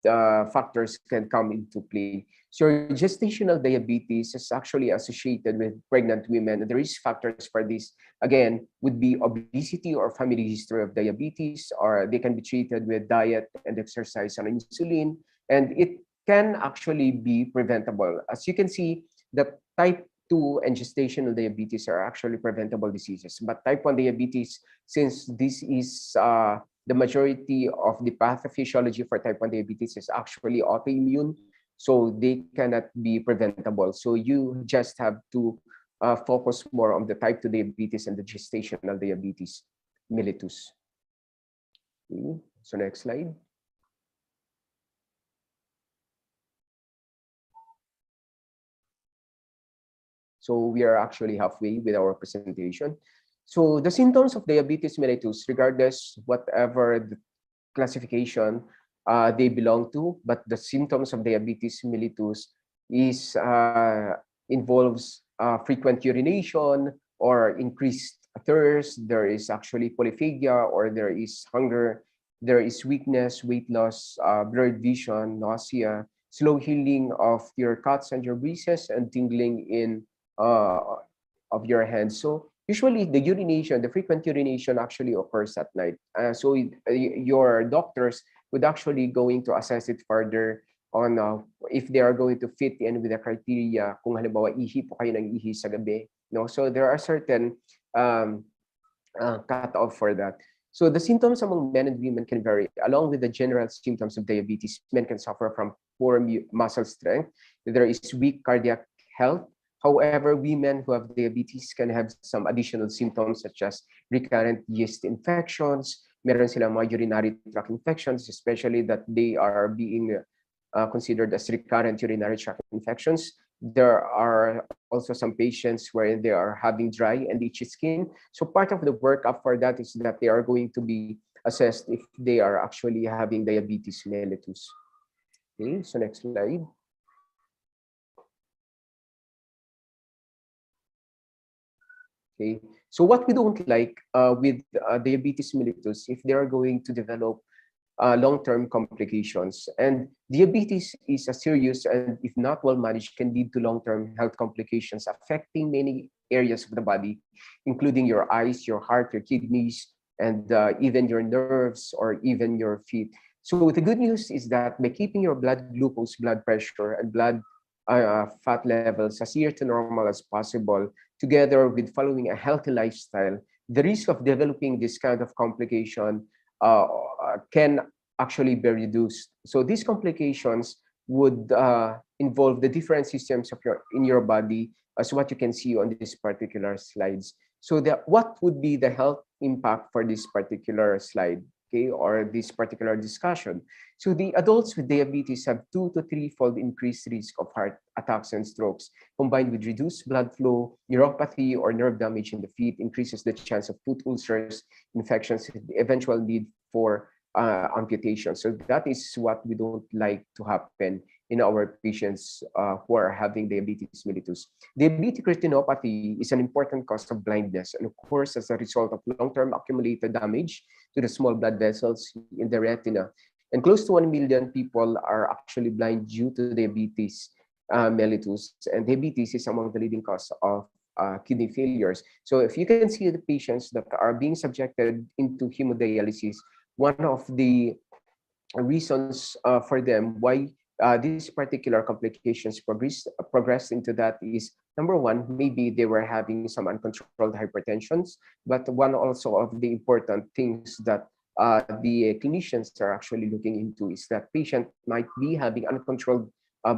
factors can come into play. So gestational diabetes is actually associated with pregnant women. The risk factors for this, again, would be obesity or family history of diabetes, or they can be treated with diet and exercise on insulin, and it can actually be preventable. As you can see, the type 2 and gestational diabetes are actually preventable diseases, but type 1 diabetes, since this is the majority of the pathophysiology for type 1 diabetes is actually autoimmune, so they cannot be preventable. So you just have to focus more on the type 2 diabetes and the gestational diabetes mellitus. Okay. So next slide. So we are actually halfway with our presentation. So the symptoms of diabetes mellitus, regardless whatever the classification they belong to, but the symptoms of diabetes mellitus is involves frequent urination or increased thirst. There is actually polyphagia, or there is hunger. There is weakness, weight loss, blurred vision, nausea, slow healing of your cuts and your bruises, and tingling in of your hands. So usually the urination, the frequent urination actually occurs at night. Your doctors would actually going to assess it further on if they are going to fit in with the criteria kung halimbawa ihi po kayo ng ihi sa gabi. No? So there are certain um, cut-off for that. So the symptoms among men and women can vary. Along with the general symptoms of diabetes, men can suffer from poor muscle strength. There is weak cardiac health. However, women who have diabetes can have some additional symptoms such as recurrent yeast infections, meron silang mga urinary tract infections, especially that they are being considered as recurrent urinary tract infections. There are also some patients where they are having dry and itchy skin. So part of the workup for that is that they are going to be assessed if they are actually having diabetes mellitus. Okay, so next slide. Okay, so what we don't like with diabetes mellitus, if they are going to develop long-term complications, and diabetes is a serious and if not well managed can lead to long-term health complications affecting many areas of the body, including your eyes, your heart, your kidneys, and even your nerves or even your feet. So the good news is that by keeping your blood glucose, blood pressure, and blood fat levels as near to normal as possible, together with following a healthy lifestyle, the risk of developing this kind of complication can actually be reduced. So these complications would involve the different systems of your body, as what you can see on these particular slides. So what would be the health impact for this particular slide, okay, or this particular discussion? So the adults with diabetes have 2 to 3-fold increased risk of heart attacks and strokes, combined with reduced blood flow, neuropathy, or nerve damage in the feet, increases the chance of foot ulcers, infections, the eventual need for amputation. So that is what we don't like to happen in our patients who are having diabetes mellitus. Diabetic retinopathy is an important cause of blindness and occurs as a result of long-term accumulated damage to the small blood vessels in the retina. And close to 1 million people are actually blind due to diabetes mellitus. And diabetes is among the leading cause of kidney failures. So if you can see the patients that are being subjected into hemodialysis, one of the reasons for them why these particular complications progress into that is, number one, maybe they were having some uncontrolled hypertensions, but one also of the important things that the clinicians are actually looking into is that patient might be having uncontrolled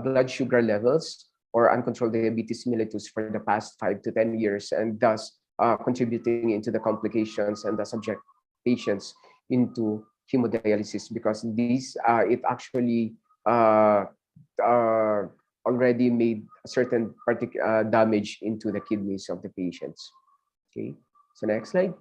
blood sugar levels or uncontrolled diabetes mellitus for the past 5 to 10 years, and thus contributing into the complications and the subject patients into hemodialysis, because these it actually already made a certain damage into the kidneys of the patients. Okay, so next slide.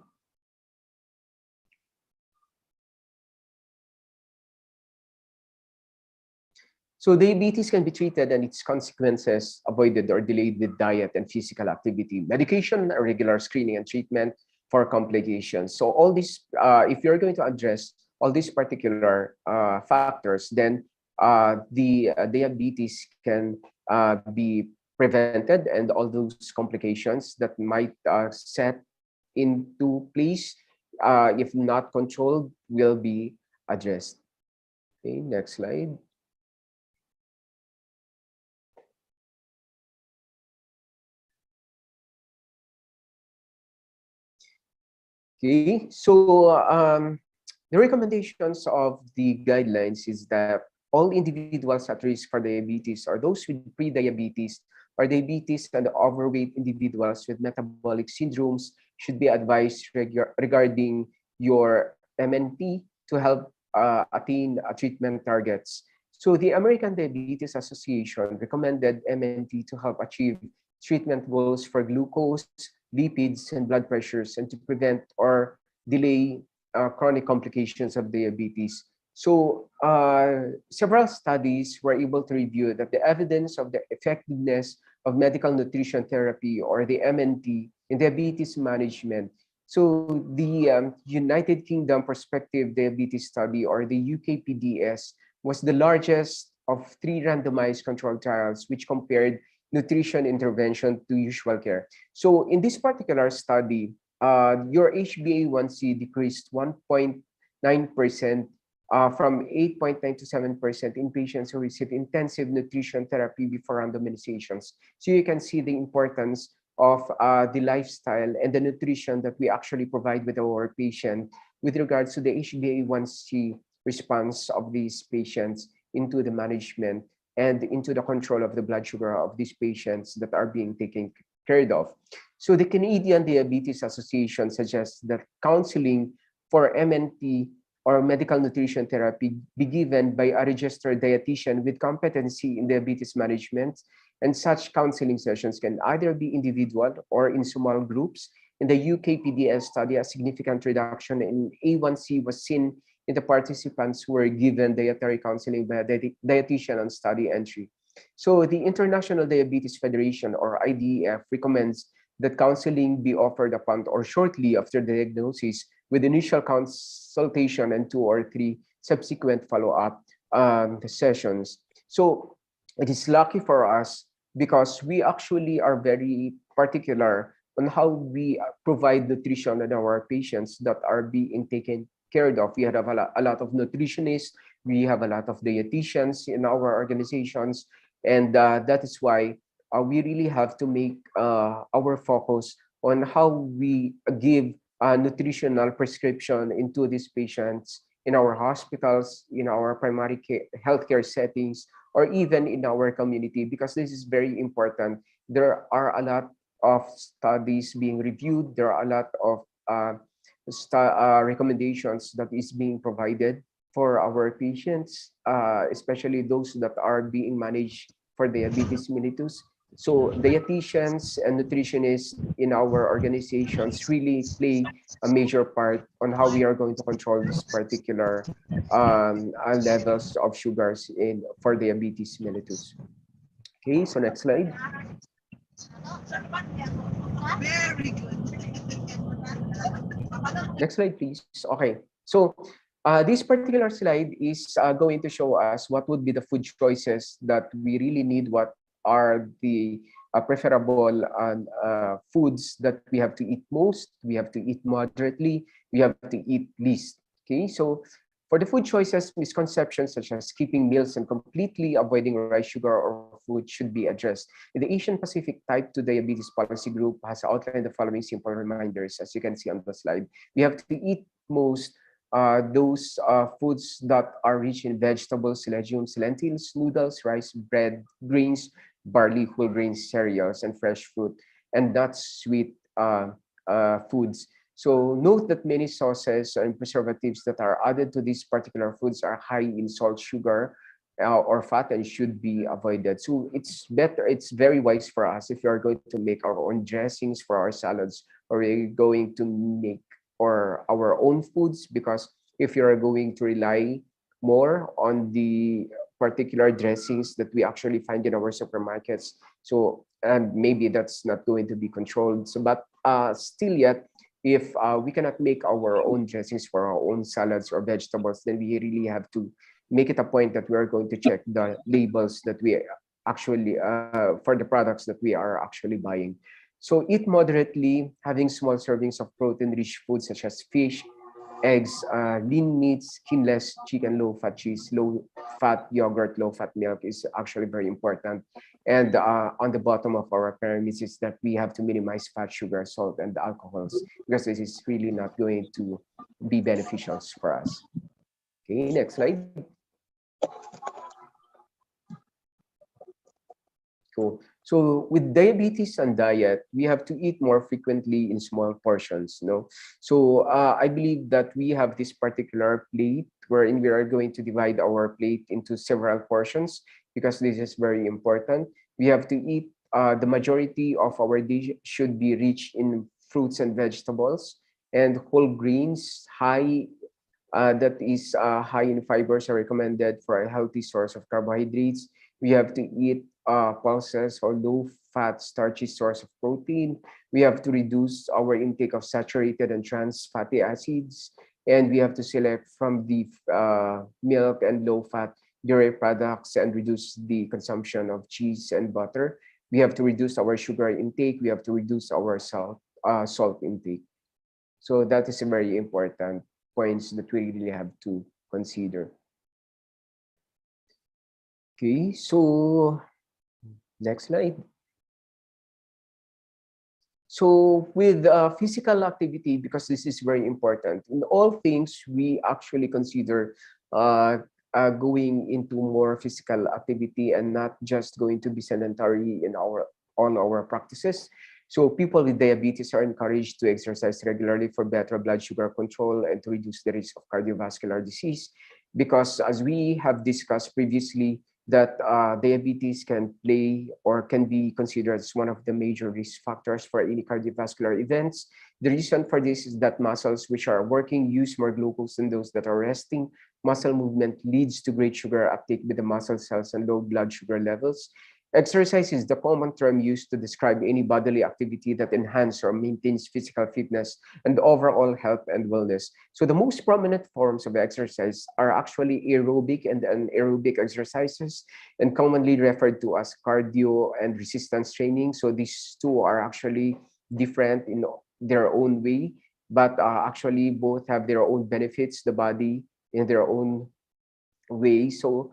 So diabetes can be treated and its consequences avoided or delayed with diet and physical activity, medication, regular screening and treatment for complications. So all these, if you're going to address all these particular factors, then the diabetes can be prevented, and all those complications that might set into place, if not controlled, will be addressed. Okay, next slide. Okay, so the recommendations of the guidelines is that all individuals at risk for diabetes are those with pre-diabetes or diabetes, and overweight individuals with metabolic syndromes should be advised regarding your MNT to help attain treatment targets. So the American Diabetes Association recommended MNT to help achieve treatment goals for glucose, lipids, and blood pressures, and to prevent or delay chronic complications of diabetes. So several studies were able to review that the evidence of the effectiveness of medical nutrition therapy, or the MNT, in diabetes management. So the United Kingdom Prospective Diabetes Study, or the UKPDS, was the largest of 3 randomized controlled trials which compared nutrition intervention to usual care. So in this particular study, your HbA1c decreased 1.9% from 8.9 to 7% in patients who received intensive nutrition therapy before randomizations. So you can see the importance of the lifestyle and the nutrition that we actually provide with our patient with regards to the HbA1c response of these patients into the management and into the control of the blood sugar of these patients that are being taken care of. So the Canadian Diabetes Association suggests that counseling for MNT or medical nutrition therapy be given by a registered dietitian with competency in diabetes management, and such counseling sessions can either be individual or in small groups. In the UKPDS study, a significant reduction in A1C was seen in the participants who were given dietary counseling by a dietitian on study entry. So the International Diabetes Federation, or IDEF, recommends that counseling be offered upon or shortly after diagnosis, with initial consultation and 2 or 3 subsequent follow-up sessions. So it is lucky for us because we actually are very particular on how we provide nutrition to our patients that are being taken care of. We have a lot of nutritionists, we have a lot of dietitians in our organizations, and that is why we really have to make our focus on how we give nutritional prescription into these patients in our hospitals, in our primary care, healthcare settings, or even in our community, because this is very important. There are a lot of studies being reviewed. There are a lot of recommendations that is being provided for our patients, especially those that are being managed for diabetes mellitus. So dietitians and nutritionists in our organizations really play a major part on how we are going to control this particular levels of sugars in for diabetes mellitus. Okay, so next slide. Very good. Next slide, please. Okay, so this particular slide is going to show us what would be the food choices that we really need, what are the preferable foods that we have to eat most, we have to eat moderately, we have to eat least. Okay, so for the food choices, misconceptions such as skipping meals and completely avoiding rice, sugar, or food should be addressed. The Asian Pacific Type 2 Diabetes Policy Group has outlined the following simple reminders, as you can see on the slide. We have to eat most those foods that are rich in vegetables, legumes, lentils, noodles, rice, bread, grains, barley, whole grains, cereals, and fresh fruit, and not sweet foods. So note that many sauces and preservatives that are added to these particular foods are high in salt, sugar, or fat, and should be avoided. So it's better, it's very wise for us if we are going to make our own dressings for our salads, or we're going to make or our own foods, because if you're going to rely more on the particular dressings that we actually find in our supermarkets, so maybe that's not going to be controlled. So but still yet, if we cannot make our own dressings for our own salads or vegetables, then we really have to make it a point that we are going to check the labels that we actually for the products that we are actually buying. So eat moderately, having small servings of protein-rich foods such as fish, eggs, lean meats, skinless chicken, low-fat cheese, low-fat yogurt, low-fat milk is actually very important. And on the bottom of our pyramids is that we have to minimize fat, sugar, salt, and alcohols because this is really not going to be beneficial for us. Okay, next slide. Cool. So with diabetes and diet, we have to eat more frequently in small portions. No, so I believe that we have this particular plate wherein we are going to divide our plate into several portions because this is very important. We have to eat the majority of our dish should be rich in fruits and vegetables and whole grains. That is high in fibers are recommended for a healthy source of carbohydrates. We have to eat pulses or low-fat starchy source of protein. We have to reduce our intake of saturated and trans fatty acids, and we have to select from the milk and low-fat dairy products and reduce the consumption of cheese and butter. We have to reduce our sugar intake. We have to reduce our salt intake. So that is a very important points that we really have to consider. Okay, so next slide. So with physical activity, because this is very important, in all things, we actually consider going into more physical activity and not just going to be sedentary in on our practices. So people with diabetes are encouraged to exercise regularly for better blood sugar control and to reduce the risk of cardiovascular disease. Because as we have discussed previously, that diabetes can play or can be considered as one of the major risk factors for any cardiovascular events. The reason for this is that muscles which are working use more glucose than those that are resting. Muscle movement leads to great sugar uptake with the muscle cells and low blood sugar levels. Exercise is the common term used to describe any bodily activity that enhances or maintains physical fitness and overall health and wellness. So the most prominent forms of exercise are actually aerobic and anaerobic exercises, and commonly referred to as cardio and resistance training. So these two are actually different in their own way, but actually both have their own benefits, the body in their own way. So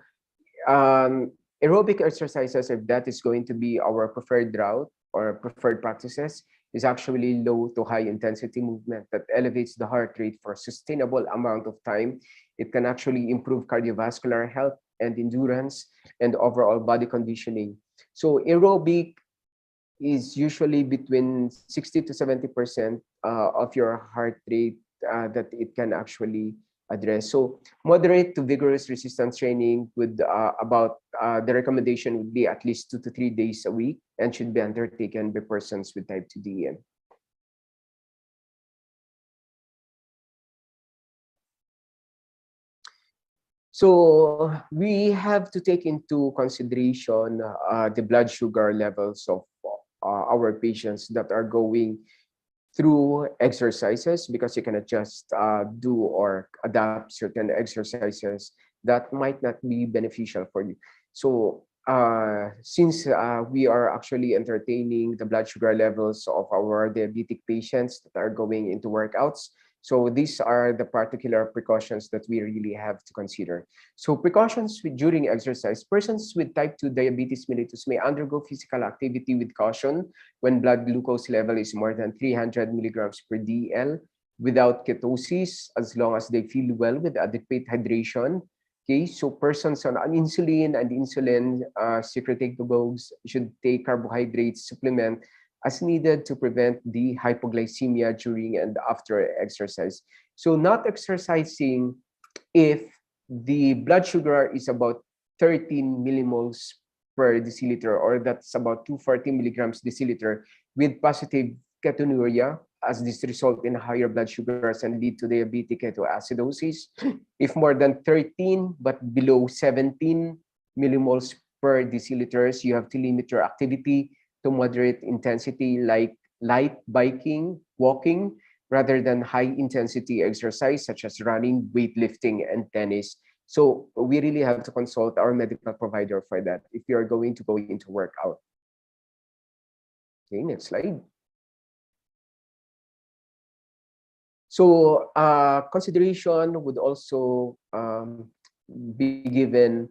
aerobic exercises, if that is going to be our preferred route or preferred practices, is actually low to high intensity movement that elevates the heart rate for a sustainable amount of time. It can actually improve cardiovascular health and endurance and overall body conditioning. So aerobic is usually between 60 to 70% of your heart rate that it can actually address. So moderate to vigorous resistance training would the recommendation would be at least 2 to 3 days a week and should be undertaken by persons with type 2 DM. So we have to take into consideration the blood sugar levels of our patients that are going through exercises, because you cannot just do or adapt certain exercises that might not be beneficial for you. So since we are actually entertaining the blood sugar levels of our diabetic patients that are going into workouts, so these are the particular precautions that we really have to consider. So precautions during exercise. Persons with type 2 diabetes mellitus may undergo physical activity with caution when blood glucose level is more than 300 milligrams per DL without ketosis, as long as they feel well with adequate hydration. Okay, so persons on insulin and insulin secretagogues should take carbohydrate supplement as needed to prevent the hypoglycemia during and after exercise. So not exercising if the blood sugar is about 13 millimoles per deciliter, or that's about 240 milligrams deciliter, with positive ketonuria, as this result in higher blood sugars and lead to diabetic ketoacidosis. If more than 13 but below 17 millimoles per deciliters, you have to limit your activity to moderate intensity like light biking, walking, rather than high intensity exercise such as running, weightlifting, and tennis. So we really have to consult our medical provider for that if you are going to go into workout. Okay, next slide. So consideration would also be given,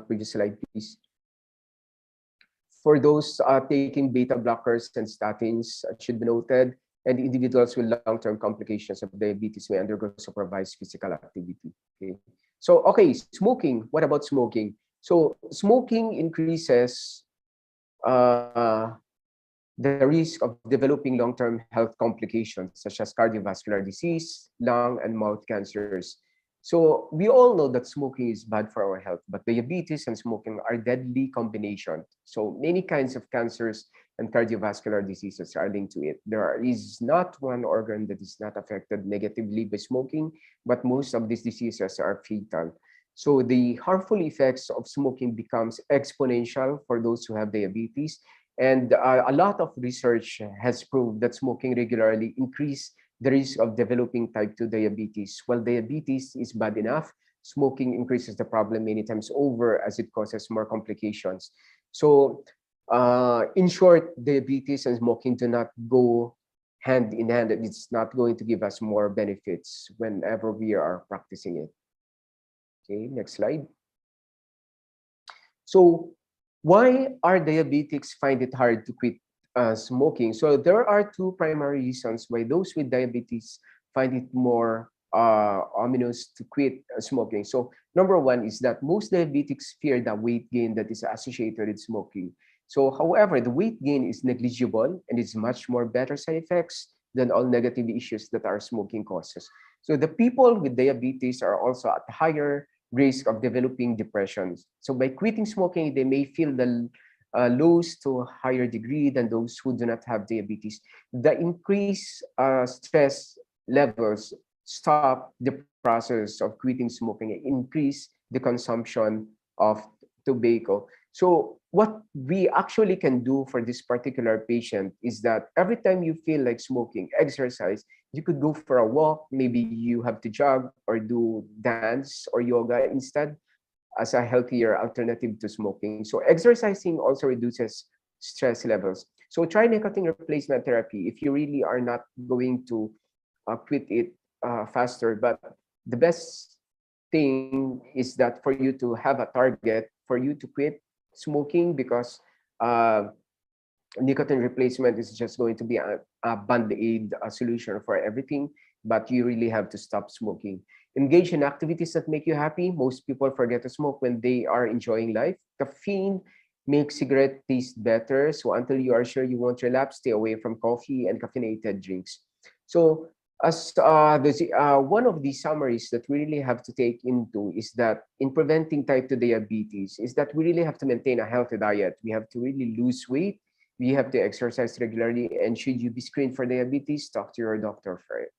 previous slide please, for those taking beta blockers and statins, should be noted, and individuals with long-term complications of diabetes may undergo supervised physical activity. Okay. So, okay, smoking. What about smoking? So, smoking increases the risk of developing long-term health complications such as cardiovascular disease, lung, and mouth cancers. So we all know that smoking is bad for our health, but diabetes and smoking are deadly combination. So many kinds of cancers and cardiovascular diseases are linked to it. There is not one organ that is not affected negatively by smoking, but most of these diseases are fatal. So the harmful effects of smoking becomes exponential for those who have diabetes. And a lot of research has proved that smoking regularly increase the risk of developing type 2 diabetes. While diabetes is bad enough, smoking increases the problem many times over as it causes more complications. So in short, diabetes and smoking do not go hand in hand. It's not going to give us more benefits whenever we are practicing it. Okay, next slide. So why are diabetics find it hard to quit smoking? So there are two primary reasons why those with diabetes find it more ominous to quit smoking. So number one is that most diabetics fear the weight gain that is associated with smoking. So however, the weight gain is negligible and it's much more better side effects than all negative issues that our smoking causes. So the people with diabetes are also at higher risk of developing depressions. So by quitting smoking, they may feel the lows to a higher degree than those who do not have diabetes. The increased stress levels stop the process of quitting smoking and increase the consumption of tobacco. So what we actually can do for this particular patient is that every time you feel like smoking, exercise, you could go for a walk. Maybe you have to jog or do dance or yoga instead as a healthier alternative to smoking. So exercising also reduces stress levels. So try nicotine replacement therapy if you really are not going to quit it faster. But the best thing is that for you to have a target for you to quit smoking, because nicotine replacement is just going to be a band-aid solution for everything, but you really have to stop smoking. Engage in activities that make you happy. Most people forget to smoke when they are enjoying life. Caffeine makes cigarette taste better. So until you are sure you won't relapse, stay away from coffee and caffeinated drinks. So as one of the summaries that we really have to take into is that in preventing type 2 diabetes is that we really have to maintain a healthy diet. We have to really lose weight. We have to exercise regularly. And should you be screened for diabetes, talk to your doctor for it.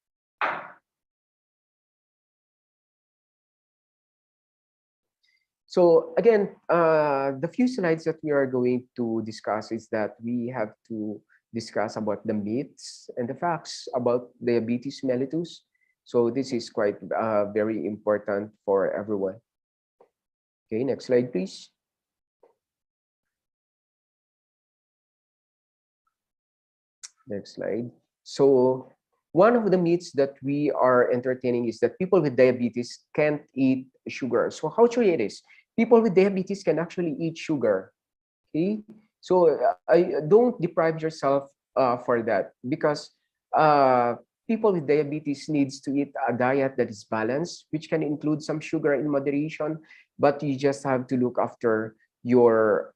So again, the few slides that we are going to discuss is that we have to discuss about the myths and the facts about diabetes mellitus. So this is quite very important for everyone. Okay, next slide, please. Next slide. So one of the myths that we are entertaining is that people with diabetes can't eat sugar. So how true it is? People with diabetes can actually eat sugar. Okay, so I don't deprive yourself for that, because people with diabetes needs to eat a diet that is balanced, which can include some sugar in moderation, but you just have to look after your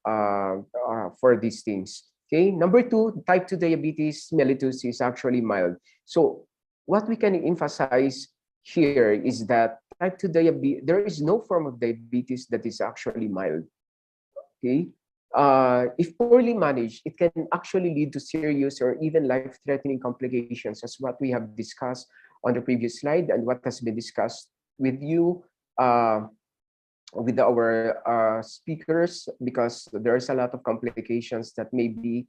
for these things. Okay, number two, type 2 diabetes mellitus is actually mild. So what we can emphasize here is that type 2 diabetes, there is no form of diabetes that is actually mild. Okay, if poorly managed, it can actually lead to serious or even life-threatening complications, as what we have discussed on the previous slide and what has been discussed with you with our speakers, because there's a lot of complications that may be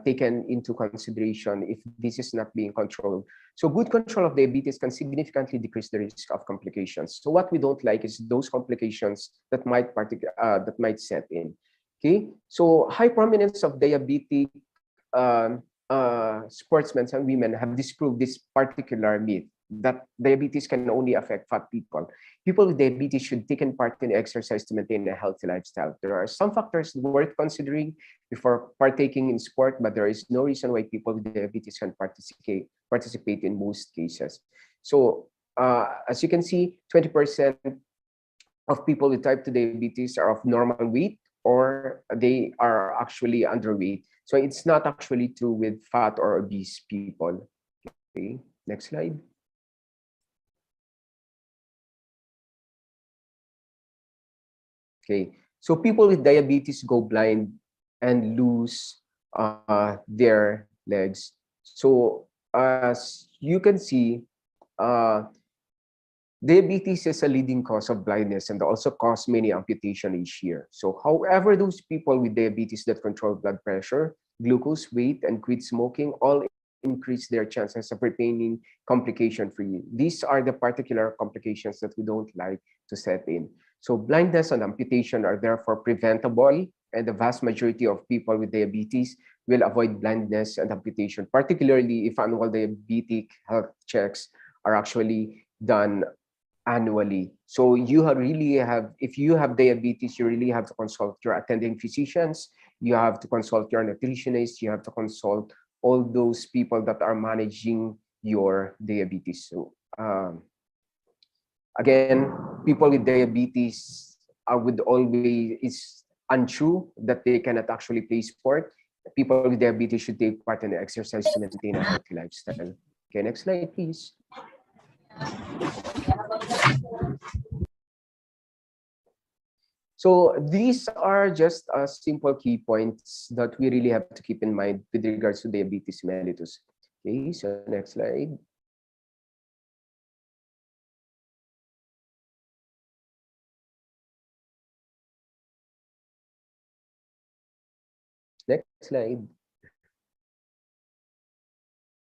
taken into consideration if this is not being controlled. So good control of diabetes can significantly decrease the risk of complications. So what we don't like is those complications that might set in. Okay, so high prominence of diabetic sportsmen and women have disproved this particular myth that diabetes can only affect fat people. People with diabetes should take part in exercise to maintain a healthy lifestyle. There are some factors worth considering before partaking in sport, but there is no reason why people with diabetes can participate in most cases. So as you can see, 20% of people with type 2 diabetes are of normal weight or they are actually underweight. So it's not actually true with fat or obese people. Okay, next slide. Okay, so people with diabetes go blind and lose their legs. So as you can see, diabetes is a leading cause of blindness and also cause many amputation each year. So however, those people with diabetes that control blood pressure, glucose, weight, and quit smoking all increase their chances of retaining complication-free. These are the particular complications that we don't like to set in. So blindness and amputation are therefore preventable, and the vast majority of people with diabetes will avoid blindness and amputation, particularly if annual diabetic health checks are actually done annually. So really have, if you have diabetes, you really have to consult your attending physicians, you have to consult your nutritionist, you have to consult all those people that are managing your diabetes. So again, people with diabetes would always, it's untrue that they cannot actually play sport. People with diabetes should take part in the exercise to maintain a healthy lifestyle. Okay, next slide, please. So these are just simple key points that we really have to keep in mind with regards to diabetes mellitus. Okay, so next slide. Next slide.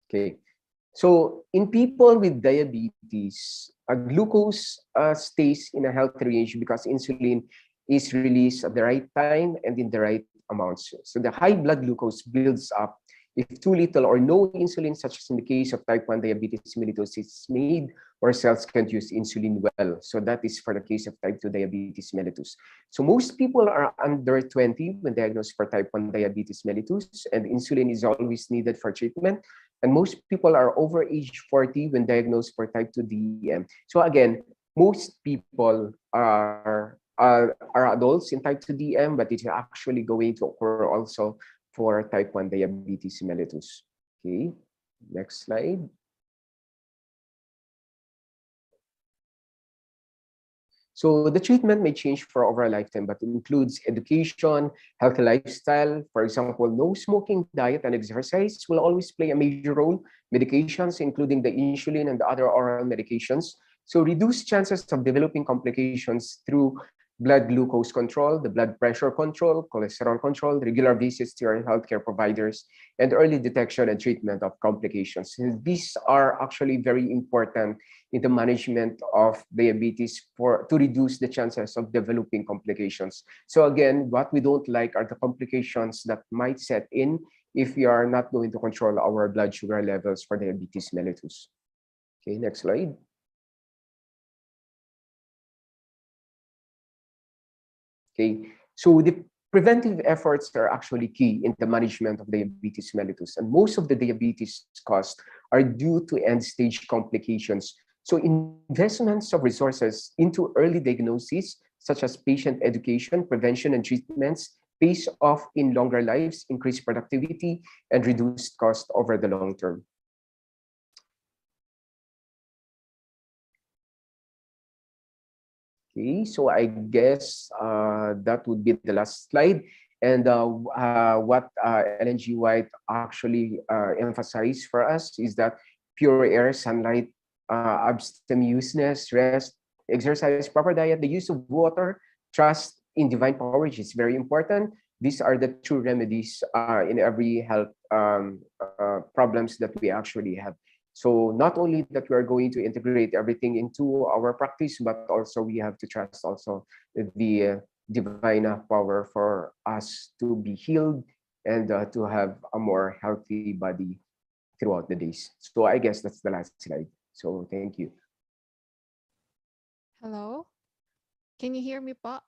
Okay, so in people with diabetes, glucose stays in a healthy range because insulin is released at the right time and in the right amounts. So the high blood glucose builds up if too little or no insulin, such as in the case of type 1 diabetes mellitus, is made or cells can't use insulin well. So that is for the case of type 2 diabetes mellitus. So most people are under 20 when diagnosed for type 1 diabetes mellitus, and insulin is always needed for treatment. And most people are over age 40 when diagnosed for type 2 DEM. So again, most people are adults in type 2 DM, but it's actually going to occur also for type 1 diabetes mellitus. Okay, next slide. So the treatment may change for over a lifetime, but includes education, healthy lifestyle. For example, no smoking, diet, and exercise will always play a major role. Medications, including the insulin and the other oral medications. So reduce chances of developing complications through blood glucose control, the blood pressure control, cholesterol control, regular visits to your healthcare providers, and early detection and treatment of complications. And these are actually very important in the management of diabetes to reduce the chances of developing complications. So again, what we don't like are the complications that might set in if we are not going to control our blood sugar levels for diabetes mellitus. Okay, next slide. Okay, so the preventive efforts are actually key in the management of diabetes mellitus, and most of the diabetes costs are due to end-stage complications. So investments of resources into early diagnosis, such as patient education, prevention, and treatments, pays off in longer lives, increased productivity, and reduced cost over the long term. Okay, so I guess that would be the last slide. And what Ellen G. White actually emphasized for us is that pure air, sunlight, abstemiousness, rest, exercise, proper diet, the use of water, trust in divine power, which is very important, these are the true remedies in every health problems that we actually have. So not only that we are going to integrate everything into our practice, but also we have to trust also the divine power for us to be healed and to have a more healthy body throughout the days. So I guess that's the last slide. So thank you. Hello? Can you hear me po?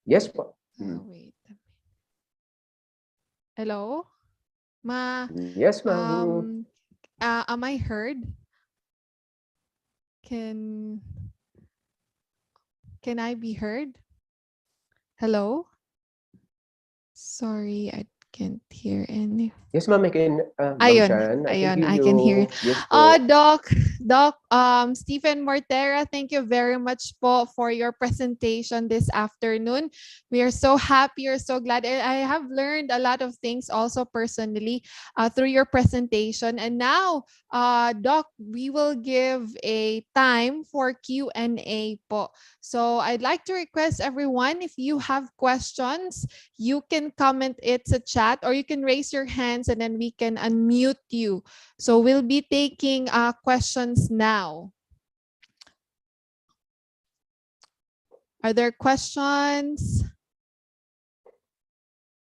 Yes po. Wait. Hello? Ma, Yes, ma'am. am I heard? Can I be heard? Hello? Sorry, I can't hear any. Yes, ma'am, I can, Ma'am Ayun, Shan, I can ayun, hear I can hear. you. Yes po. Doc, Stephen Mortera, thank you very much po for your presentation this afternoon. We are so happy, we're so glad. And I have learned a lot of things also personally through your presentation. And now, Doc, we will give a time for Q&A po. So I'd like to request everyone, if you have questions, you can comment it to chat or you can raise your hands and then we can unmute you. So we'll be taking questions now. Are there questions?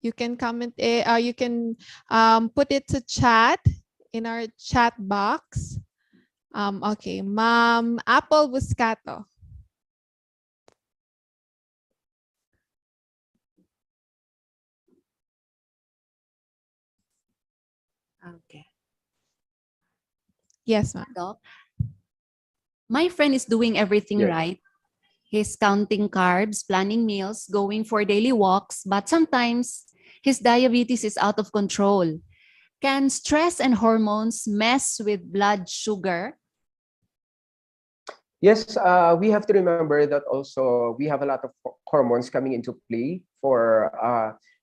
You can comment it, you can put it to chat in our chat box. Okay, Ma'am Apple Buscato. Okay. Yes, ma'am. Doc, my friend is doing everything Yes. right. He's counting carbs, planning meals, going for daily walks, but sometimes his diabetes is out of control. Can stress and hormones mess with blood sugar? Yes, we have to remember that also we have a lot of hormones coming into play for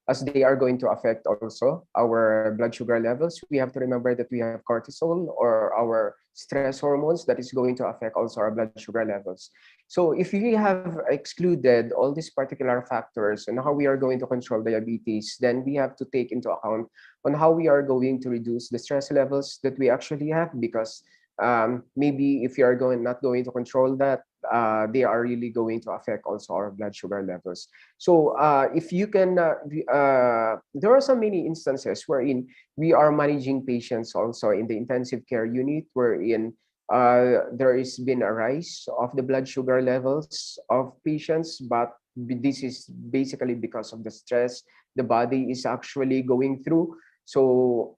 as they are going to affect also our blood sugar levels. We have to remember that we have cortisol or our stress hormones that is going to affect also our blood sugar levels. So if we have excluded all these particular factors and how we are going to control diabetes, then we have to take into account on how we are going to reduce the stress levels that we actually have, because maybe if you are not going to control that, they are really going to affect also our blood sugar levels. So if you can, there are so many instances wherein we are managing patients also in the intensive care unit, wherein there has been a rise of the blood sugar levels of patients, but this is basically because of the stress the body is actually going through. So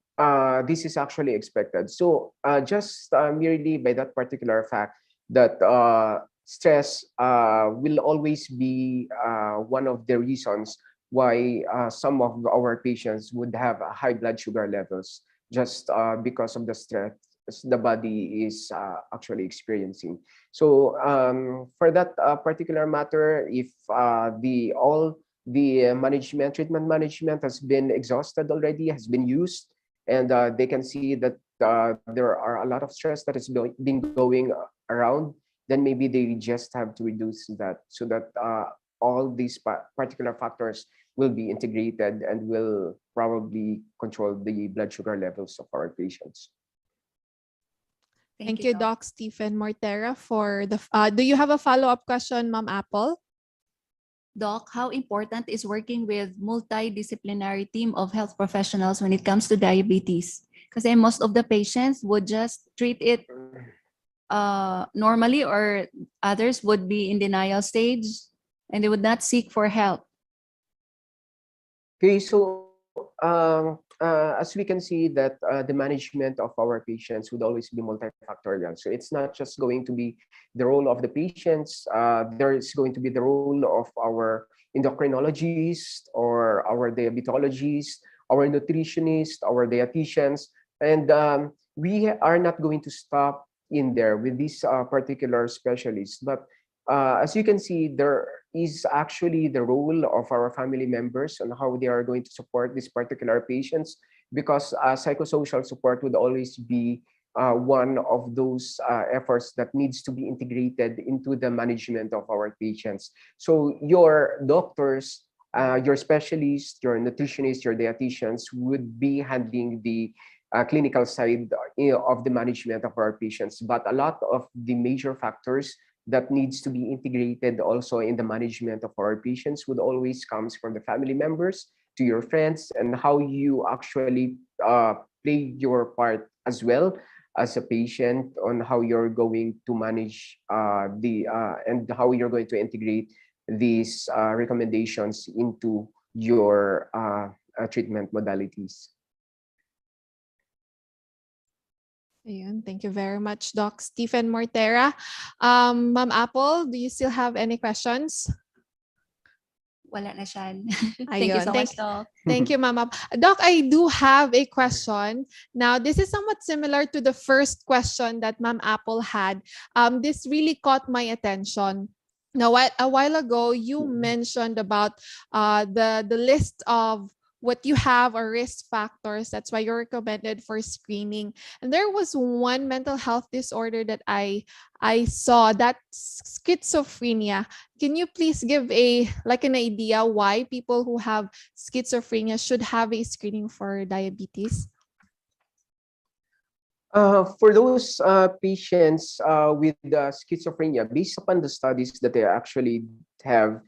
this is actually expected. So just merely by that particular fact that stress will always be one of the reasons why some of our patients would have high blood sugar levels, just because of the stress the body is actually experiencing. So for that particular matter, if the all the treatment management has been exhausted already, has been used, and they can see that there are a lot of stress that has been going around, then maybe they just have to reduce that, so that all these particular factors will be integrated and will probably control the blood sugar levels of our patients. Thank you, Doc Stephen Mortera, for the. Do you have a follow-up question, Ma'am Apple? Doc, how important is working with multidisciplinary team of health professionals when it comes to diabetes? Because most of the patients would just treat it normally, or others would be in denial stage and they would not seek for help. Okay, so as we can see that the management of our patients would always be multifactorial. So it's not just going to be the role of the patients. There is going to be the role of our endocrinologists or our diabetologists, our nutritionists, our dietitians, and we are not going to stop in there with these particular specialists. But as you can see, there is actually the role of our family members and how they are going to support these particular patients, because psychosocial support would always be one of those efforts that needs to be integrated into the management of our patients. So your doctors your specialists, your nutritionists, your dietitians would be handling the clinical side of the management of our patients. But a lot of the major factors that needs to be integrated also in the management of our patients would always comes from the family members to your friends, and how you actually play your part as well as a patient on how you're going to manage the and how you're going to integrate these recommendations into your treatment modalities. Ayun, thank you very much, Doc Stephen Mortera. Ma'am Apple, do you still have any questions? Wala na siya. Thank you Ayun, so much, Doc. thank you, Ma'am Apple. Doc, I do have a question. Now, this is somewhat similar to the first question that Ma'am Apple had. This really caught my attention. Now, a while ago, you mentioned about the list of what you have are risk factors. That's why you're recommended for screening. And there was one mental health disorder that I saw, that's schizophrenia. Can you please give an idea why people who have schizophrenia should have a screening for diabetes? For those patients with schizophrenia, based upon the studies that they actually have,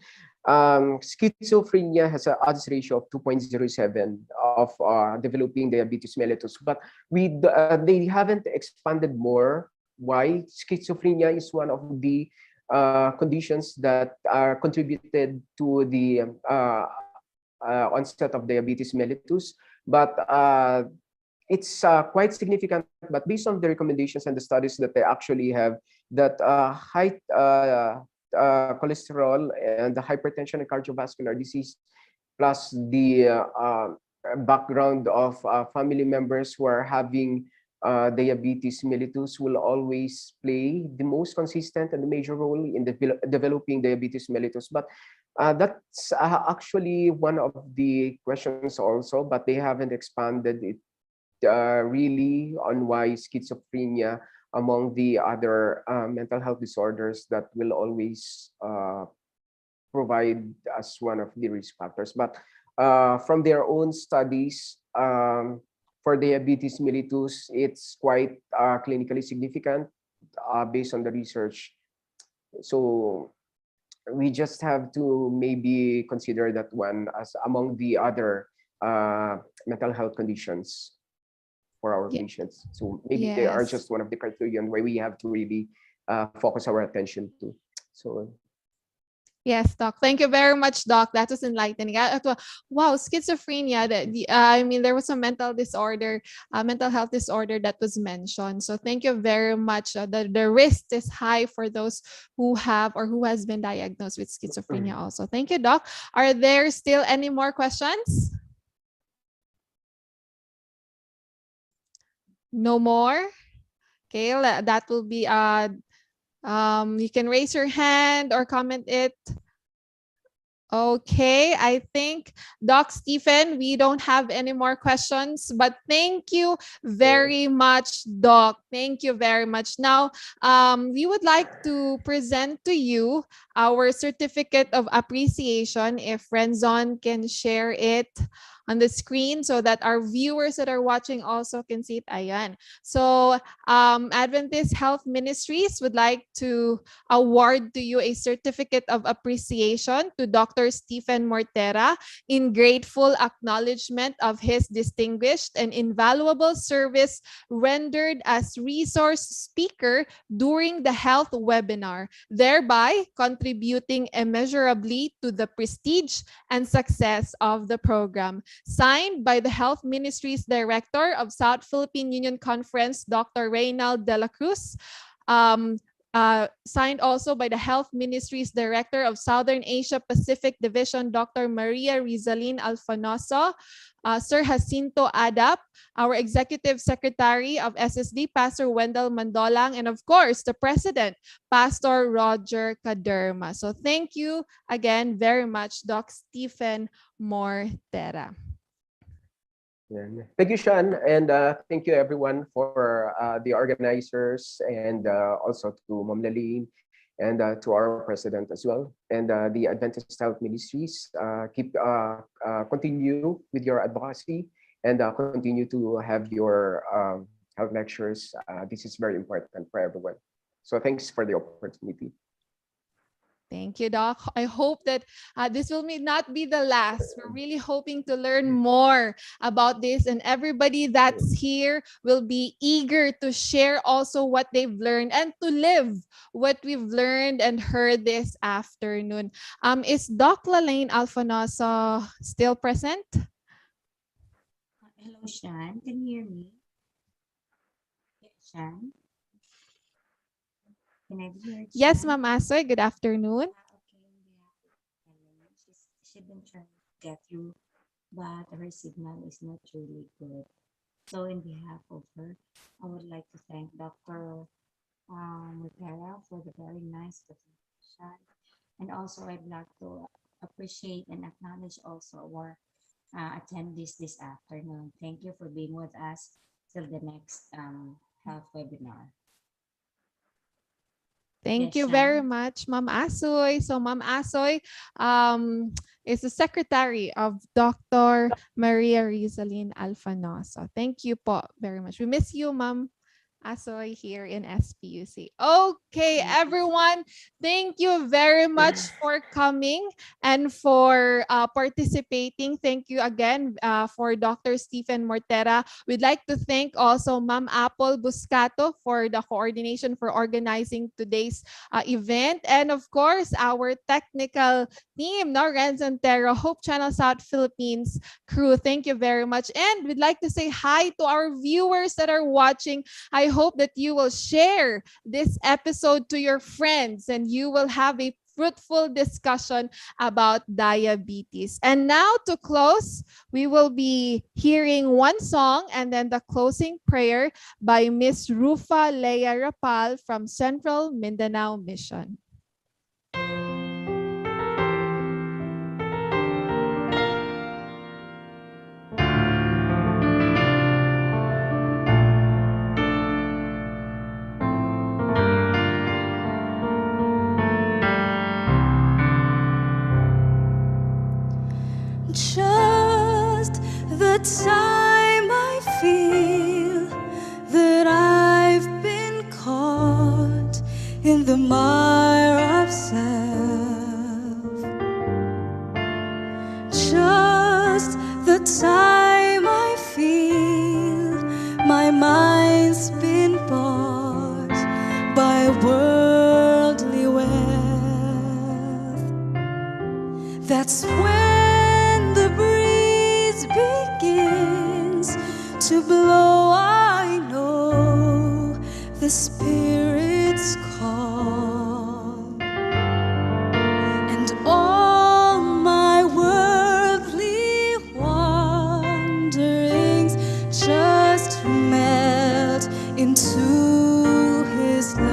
schizophrenia has an odds ratio of 2.07 of developing diabetes mellitus. But they haven't expanded more why schizophrenia is one of the conditions that are contributed to the onset of diabetes mellitus. But it's quite significant, but based on the recommendations and the studies that they actually have, that high cholesterol and the hypertension and cardiovascular disease, plus the background of family members who are having diabetes mellitus, will always play the most consistent and major role in developing diabetes mellitus. But that's actually one of the questions also, but they haven't expanded it really on why schizophrenia among the other mental health disorders that will always provide as one of the risk factors. But from their own studies, for diabetes mellitus, it's quite clinically significant based on the research. So we just have to maybe consider that one as among the other mental health conditions for our patients. So maybe they are just one of the criterion where we have to really focus our attention to. So yes, Doc. Thank you very much, Doc. That was enlightening. Wow, schizophrenia. There was a mental disorder, mental health disorder that was mentioned. So thank you very much. The risk is high for those who have or who has been diagnosed with schizophrenia also. Thank you, Doc. Are there still any more questions? No more? Okay, that will be you can raise your hand or comment it. Okay, I think Doc Stephen, we don't have any more questions, but thank you very much, Doc. Thank you very much. Now, we would like to present to you our certificate of appreciation. If Renzon can share it on the screen so that our viewers that are watching also can see it. Ayan. So Adventist Health Ministries would like to award to you a certificate of appreciation to Dr. Stephen Mortera in grateful acknowledgement of his distinguished and invaluable service rendered as resource speaker during the health webinar, thereby contributing immeasurably to the prestige and success of the program. Signed by the Health Ministries Director of South Philippine Union Conference, Dr. Reynald de la Cruz. Signed also by the Health Ministries Director of Southern Asia Pacific Division, Dr. Maria Rizalin Alfanoso, Sir Jacinto Adap, our Executive Secretary of SSD, Pastor Wendell Mandolang, and of course, the President, Pastor Roger Caderma. So thank you again very much, Doc Stephen Mortera. yeah. Thank you, Sean, and thank you everyone for the organizers, and also to Ma'am Laline and to our president as well, and the Adventist Health Ministries. Continue with your advocacy, and continue to have your health lectures. This is very important for everyone. So thanks for the opportunity. Thank you, Doc. I hope that this will not be the last. We're really hoping to learn more about this, and everybody that's here will be eager to share also what they've learned and to live what we've learned and heard this afternoon. Is Doc Lalaine Alfonoso still present? Hello, Shan. Can you hear me? Yeah, Shan. Can I be heard? Yes, Shan? Ma'am Asoy. Good afternoon. Okay, on behalf of Helen, she's been trying to get through, but her signal is not really good. So, in behalf of her, I would like to thank Dr. Rivera for the very nice presentation. And also, I'd like to appreciate and acknowledge also our attendees this afternoon. Thank you for being with us till the next health webinar. Thank Yes, you very Shan. much, Ma'am Asoy. So Ma'am Asoy is the secretary of Dr. Maria Rizalin Alfanoso. Thank you po very much. We miss you, Ma'am Asoy, here in SPUC. Okay, Thank you. everyone, thank you very much for coming and for participating. Thank you again for Dr. Stephen Mortera. We'd like to thank also Ma'am Apple Buscato for the coordination for organizing today's event. And of course, our technical team, no, Renz and Tero, Hope Channel South Philippines crew. Thank you very much. And we'd like to say hi to our viewers that are watching. I hope that you will share this episode to your friends and you will have a fruitful discussion about diabetes. And now to close, we will be hearing one song and then the closing prayer by Miss Rufa Leia Rapal from Central Mindanao Mission. Just the time I feel that I've been caught in the mire of self. Just the time I feel my mind's been bought by worldly wealth. That's when the breeze begins to blow. I know the Spirit's call, and all my worldly wanderings just melt into His love.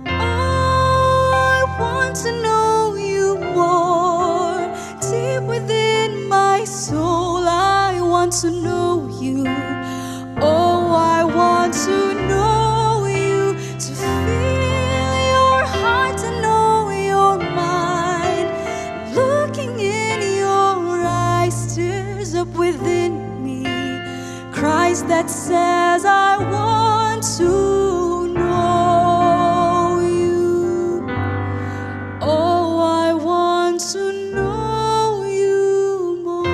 I want to know You more, deep within my soul. I want to know You. Oh, I want to know You, to feel Your heart, to know Your mind. Looking in Your eyes stirs up within me cries that says, I want to know You. Oh, I want to know You more.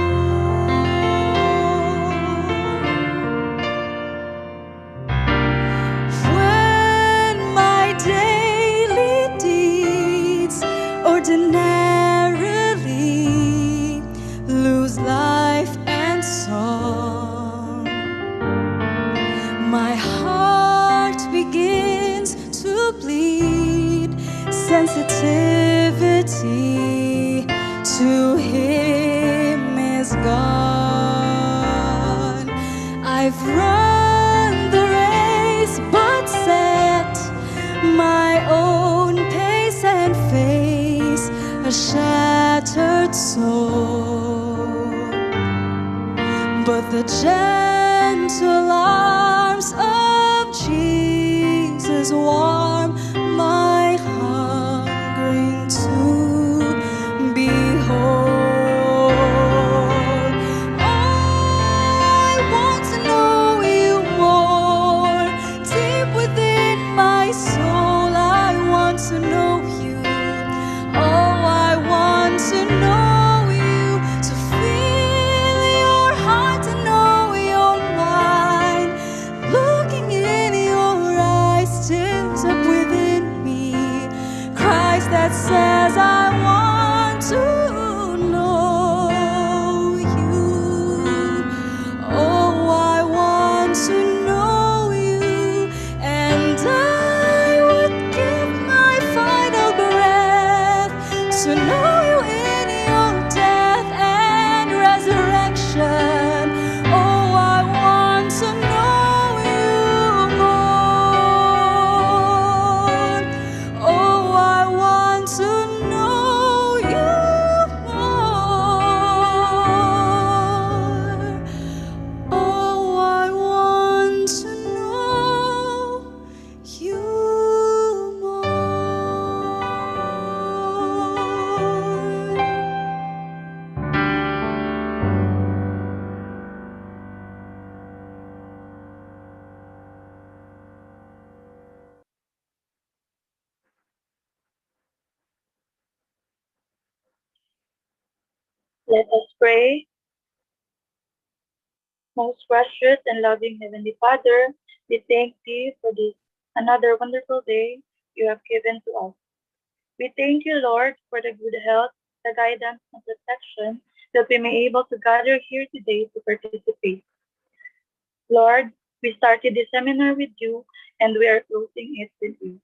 When my daily deeds ordinarily lose life and song, my heart begins to bleed. Sensitivity to Him is gone. I've run the race, but set my own pace and face a shattered soul. But the gentle arms of Jesus is warm, my hungering to behold. I want to know you more, deep within my soul. I want to know you. Oh, I want to know you, to feel your heart, to know your mind. Looking in your eyes, stirs up within me Christ that says, I want to know you. Oh, I want to know you, and I would give my final breath to know you in your death and resurrection. Oh, I want to know you more. Oh, I want to know you more. Oh, I want to know you more. Let us pray. Most gracious and loving Heavenly Father, we thank Thee for this another wonderful day You have given to us. We thank You, Lord, for the good health, the guidance, and protection that we may able to gather here today to participate. Lord, we started this seminar with You, and we are closing it with You.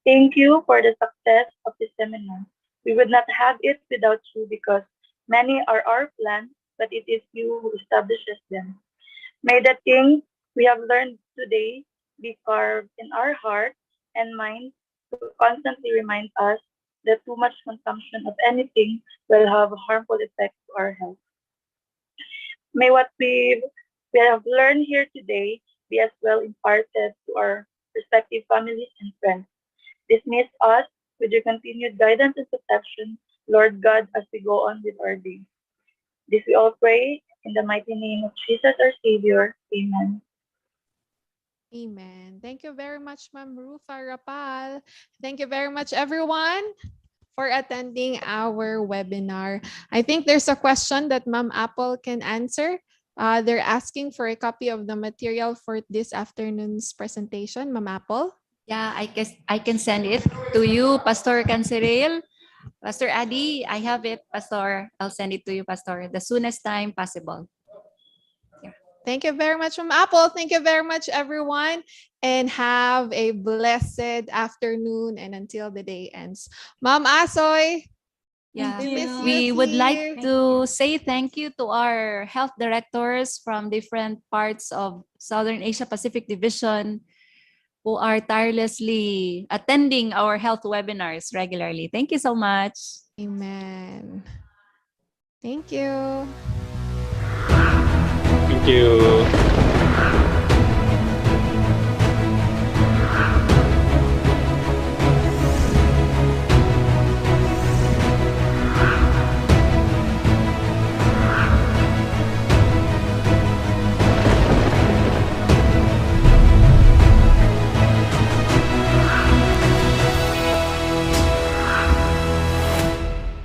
Thank You for the success of this seminar. We would not have it without You, because many are our plans, but it is You who establishes them. May the things we have learned today be carved in our heart and mind to constantly remind us that too much consumption of anything will have a harmful effect to our health. May what we have learned here today be as well imparted to our respective families and friends. Dismiss us with your continued guidance and protection, Lord God, as we go on with our day. This we all pray in the mighty name of Jesus our Savior. Amen. Amen. Thank you very much, Ma'am Rufa Rapal. Thank you very much, everyone, for attending our webinar. I think there's a question that Ma'am Apple can answer. They're asking for a copy of the material for this afternoon's presentation. Ma'am Apple? Yeah, I can send it to you, Pastor Canceril. Pastor Adi, I have it, Pastor. I'll send it to you, Pastor, the soonest time possible. Thank you very much, Ma'am Apple. Thank you very much, everyone. And have a blessed afternoon and until the day ends. Ma'am Asoy, Yeah, we miss you we would here. like to say thank you to our health directors from different parts of Southern Asia Pacific Division who are tirelessly attending our health webinars regularly. Thank you so much. Amen. Thank you. Thank you.